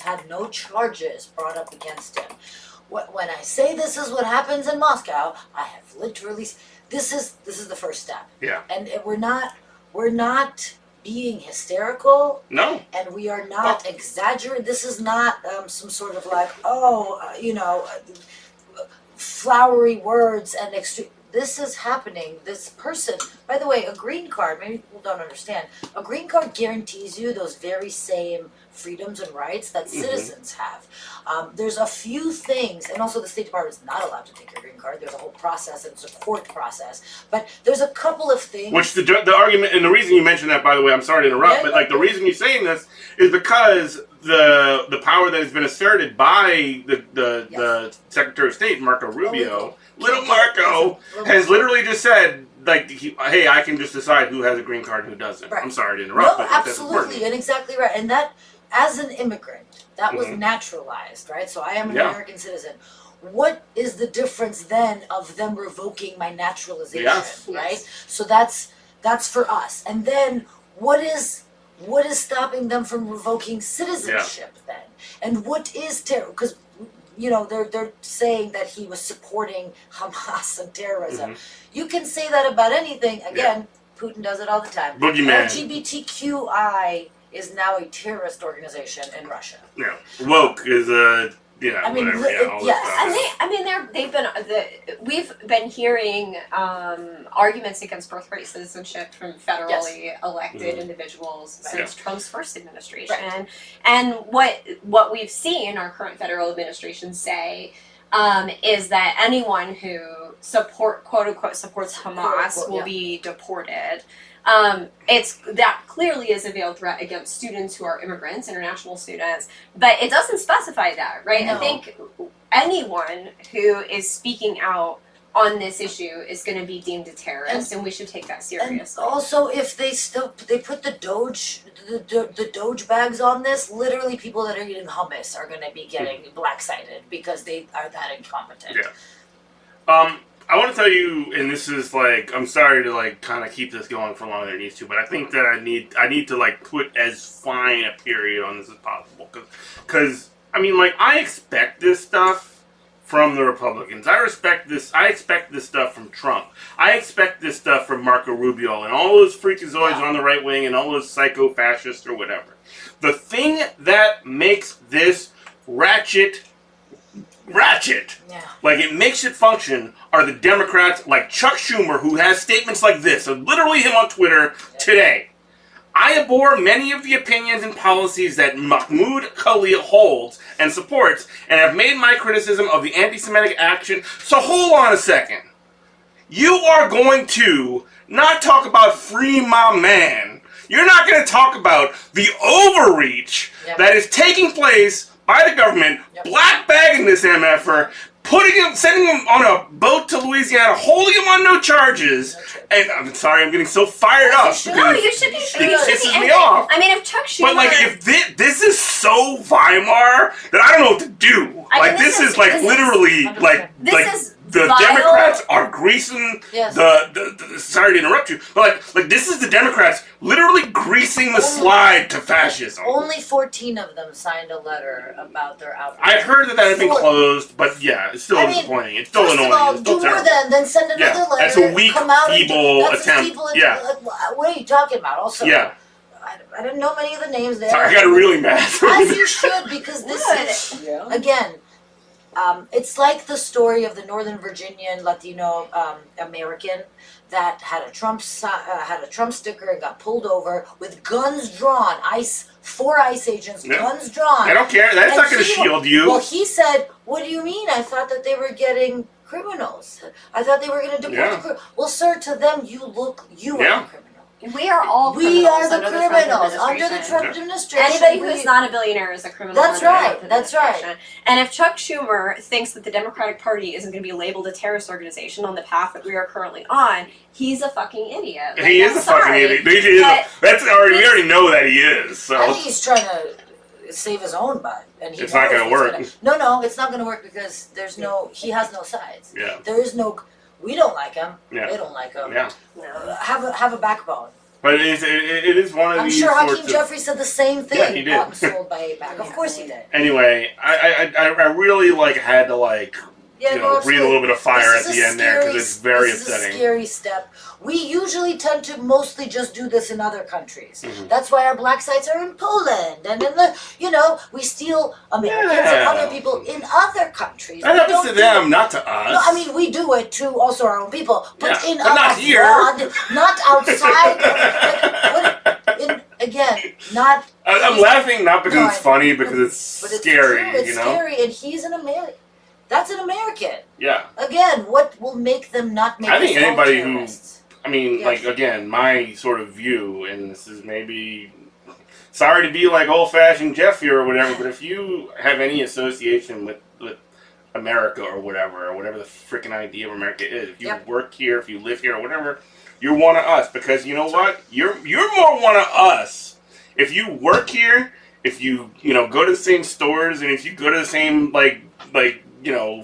had no charges brought up against him. When I say this is what happens in Moscow, I have literally... This is the first step. Yeah. And we're not being hysterical. No. And we are not exaggerating. This is not some sort of like, flowery words and extreme. This is happening. This person, by the way, a green card, maybe people don't understand, a green card guarantees you those very same freedoms and rights that citizens have. There's a few things, and also the State Department is not allowed to take your green card. There's a whole process, and it's a court process. But there's a couple of things. Which the argument, and the reason you mentioned that, by the way, I'm sorry to interrupt, but like the reason you're saying this is because the power that has been asserted by the Secretary of State, Marco Rubio, Little Marco, has literally just said, like, hey, I can just decide who has a green card and who doesn't. Right. I'm sorry to interrupt, No, but that's absolutely, important. and exactly right. And that, as an immigrant, that was naturalized, right? So I am an American citizen. What is the difference then of them revoking my naturalization, right? Yes. So that's for us. And then what is stopping them from revoking citizenship then? And what is terror? Because they're saying that he was supporting Hamas and terrorism. You can say that about anything. Again, Putin does it all the time. Boogeyman. LGBTQI is now a terrorist organization in Russia. Yeah. Woke is a I mean, whatever. All yes. this stuff. We've been hearing arguments against birthright citizenship from federally elected individuals since Trump's first administration. Right. And what we've seen our current federal administration say is that anyone who quote unquote supports Hamas will be deported. That clearly is a veiled threat against students who are immigrants, international students, but it doesn't specify that, right? No. I think anyone who is speaking out on this issue is going to be deemed a terrorist, and we should take that seriously. And also, if they put the Doge bags on this, literally people that are eating hummus are going to be getting black-sided because they are that incompetent. Yeah. I want to tell you, and this is like, I'm sorry to like kind of keep this going for longer than it needs to, but I think that I need to like put as fine a period on this as possible, because I mean, like, I expect this stuff from the Republicans. I expect this stuff from Trump. I expect this stuff from Marco Rubio and all those freakazoids on the right wing and all those psycho-fascists or whatever. The thing that makes this ratchet, like it makes it function, are the Democrats like Chuck Schumer, who has statements like this, literally him on Twitter today. I abhor many of the opinions and policies that Mahmoud Khalil holds and supports, and have made my criticism of the anti-Semitic action. So hold on a second. You are going to not talk about free my man. You're not going to talk about the overreach that is taking place by the government, black bagging this MFer, sending him on a boat to Louisiana, holding him on no charges. And I'm sorry, I'm getting so fired up. No, you should be. It pisses me off. I mean, if Chuck Schumer. But like, if this is so Weimar that I don't know what to do. This is literally the vile. Democrats are greasing the sorry to interrupt you, but like this is the Democrats literally greasing the slide to fascism. Only 14 of them signed a letter about their outrage. I heard that had been closed, but yeah, it's still disappointing. It's still annoying. First of all, it's still do more then send another letter. That's a weak, come out feeble that's attempt. What are you talking about? Also, yeah. I didn't know many of the names there. Sorry, I got really mad. As you should, because this is again. It's like the story of the Northern Virginian Latino American that had a Trump sticker and got pulled over with guns drawn, four ICE agents, guns drawn. I don't care. That's not going to shield you. Well, he said, "What do you mean? I thought that they were getting criminals. I thought they were going to deport the criminals." Well, sir, to them, you are the criminal. We are all criminals. We are the under criminals the Trump under the Trump administration. Anybody who is not a billionaire is a criminal. That's right. That's right. And if Chuck Schumer thinks that the Democratic Party isn't going to be labeled a terrorist organization on the path that we are currently on, he's a fucking idiot. Like, he is a fucking idiot. We already know that he is. So I think he's trying to save his own butt, and it's not going to work. No, it's not going to work because he has no sides. Yeah. There is no. We don't like him. Yeah. They don't like him. Yeah. Have a backbone. But it is one of these. I'm sure Hakeem Jeffrey said the same thing. Yeah, he did. Bought and sold by AIPAC. Of course he did. Anyway, I really had to breathe a little bit of fire at the end there because it's very upsetting. This is a scary step. We usually tend to mostly just do this in other countries. Mm-hmm. That's why our black sites are in Poland, and we steal Americans and other people in other countries. That happens to them, not to us. No, I mean we do it to also our own people, but not here, not outside. Not. I'm laughing not because it's funny, because it's scary. It's scary, and he's an American. That's an American. Yeah. Again, what will make them not make? I think anybody terrorists? Again, my sort of view, and this is maybe sorry to be like old-fashioned Jeff here or whatever, but if you have any association with America or whatever the freaking idea of America is, if you work here, if you live here or whatever, you're one of us. Because you know what? You're more one of us if you work here, if you go to the same stores, and if you go to the same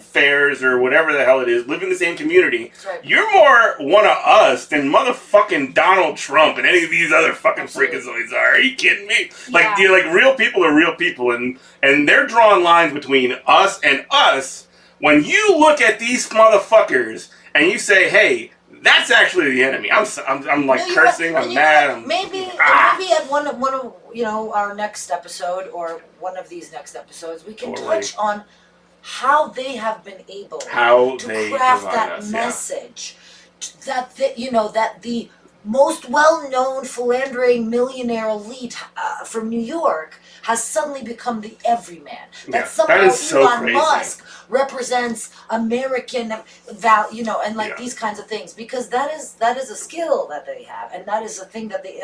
fairs or whatever the hell it is, live in the same community. Right. You're more one of us than motherfucking Donald Trump and any of these other fucking freakazoids are. Are you kidding me? Real people are real people, and they're drawing lines between us and us. When you look at these motherfuckers and you say, "Hey, that's actually the enemy," I'm cursing. I'm mad. Maybe at one of our next episode or one of these next episodes, we can touch on how they have been able to craft that message, that the most well-known philandering millionaire elite from New York has suddenly become the everyman. That somehow Elon Musk represents American value, and these kinds of things, because that is a skill that they have, and that is a thing that they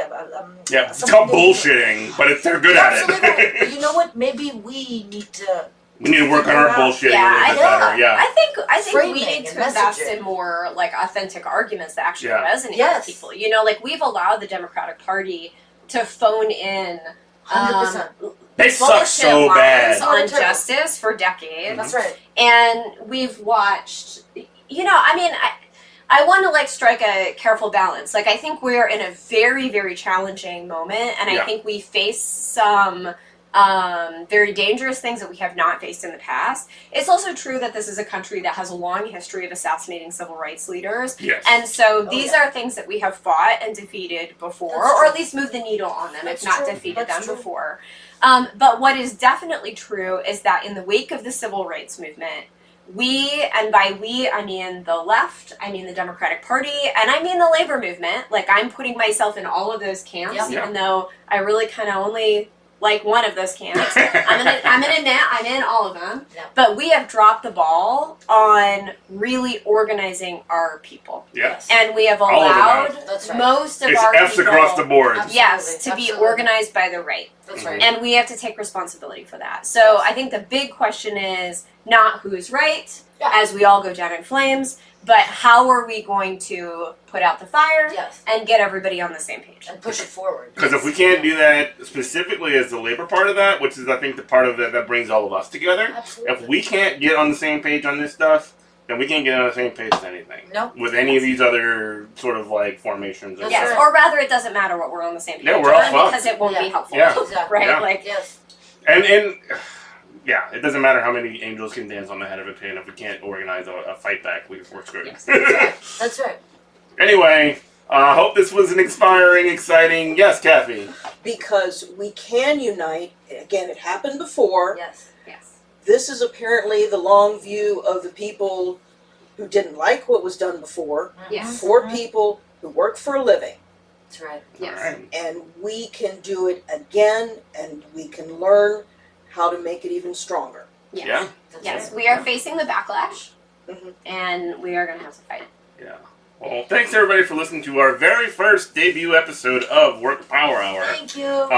it's called bullshitting, but they're good at it. But you know what? Maybe we need to. We need to work on our bullshitting a little bit better. Yeah. I think Framing we need to and invest messaging. in more authentic arguments that actually resonate Yes. with people. We've allowed the Democratic Party to phone in 100%. They suck so bad on justice for decades. That's right. And we've watched, I want to strike a careful balance. I think we're in a very, very challenging moment, and I think we face some very dangerous things that we have not faced in the past. It's also true that this is a country that has a long history of assassinating civil rights leaders. Yes. And so these are things that we have fought and defeated before, or at least moved the needle on them, if not defeated them before. But what is definitely true is that in the wake of the civil rights movement, we, and by we, I mean the left, I mean the Democratic Party, and I mean the labor movement. Like, I'm putting myself in all of those camps, Yep. even though I really kind of only like one of those camps. I'm in all of them. Yeah. But we have dropped the ball on really organizing our people. Yes. And we have All of them allowed have. That's right. most of It's our F's people, across the board. Absolutely. yes, to be Absolutely. organized by the right. That's right. And we have to take responsibility for that. So Yes. I think the big question is not who's right, Yeah. as we all go down in flames, but how are we going to put out the fire Yes. and get everybody on the same page? And push it forward. Because if we can't do that specifically as the labor part of that, which is I think the part of that brings all of us together, Absolutely. if we can't get on the same page on this stuff, then we can't get on the same page with anything. Nope. With any of these other sort of like formations. That's Yes, right. or rather, it doesn't matter what we're on the same page Yeah, we're all on fucked. because it won't be Yeah. helpful. Yeah. Exactly. Right? Yeah. Like, Yes. And yeah, it doesn't matter how many angels can dance on the head of a pin. If we can't organize a fight back, we're screwed. Yes. That's right. Anyway, hope this was an inspiring, exciting. Yes, Kathy. Because we can unite. Again, it happened before. Yes. yes. This is apparently the long view of the people who didn't like what was done before, Yes. for people who work for a living. That's right. Yes. All right. And we can do it again, and we can learn how to make it even stronger. Yes. Yeah. That's Yes, right. we are facing the backlash, Mhm. and we are going to have to fight it. Yeah. Well, thanks everybody for listening to our very first debut episode of Work Power Hour. Thank you. Well,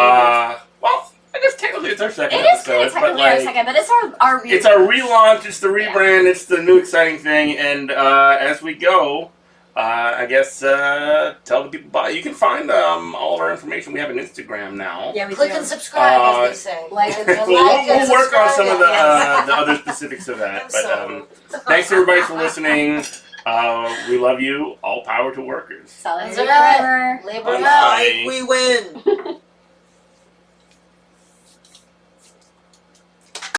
I guess technically it's our second It is episode, kind of but technically like, our second, but it's our relaunch. it's our relaunch, it's the rebrand, it's the new exciting thing, and as we go, I guess tell the people about it. You can find all of our information. We have an Instagram now. Yeah, we Click do. and subscribe, as they say. Like and And we'll like and we'll work on subscribe, some of the, yes. the other specifics of that. I'm But so- thanks everybody for listening. We love you. All power to workers. Solidarity That's right. forever. Labor Bye. out. Fight, we win.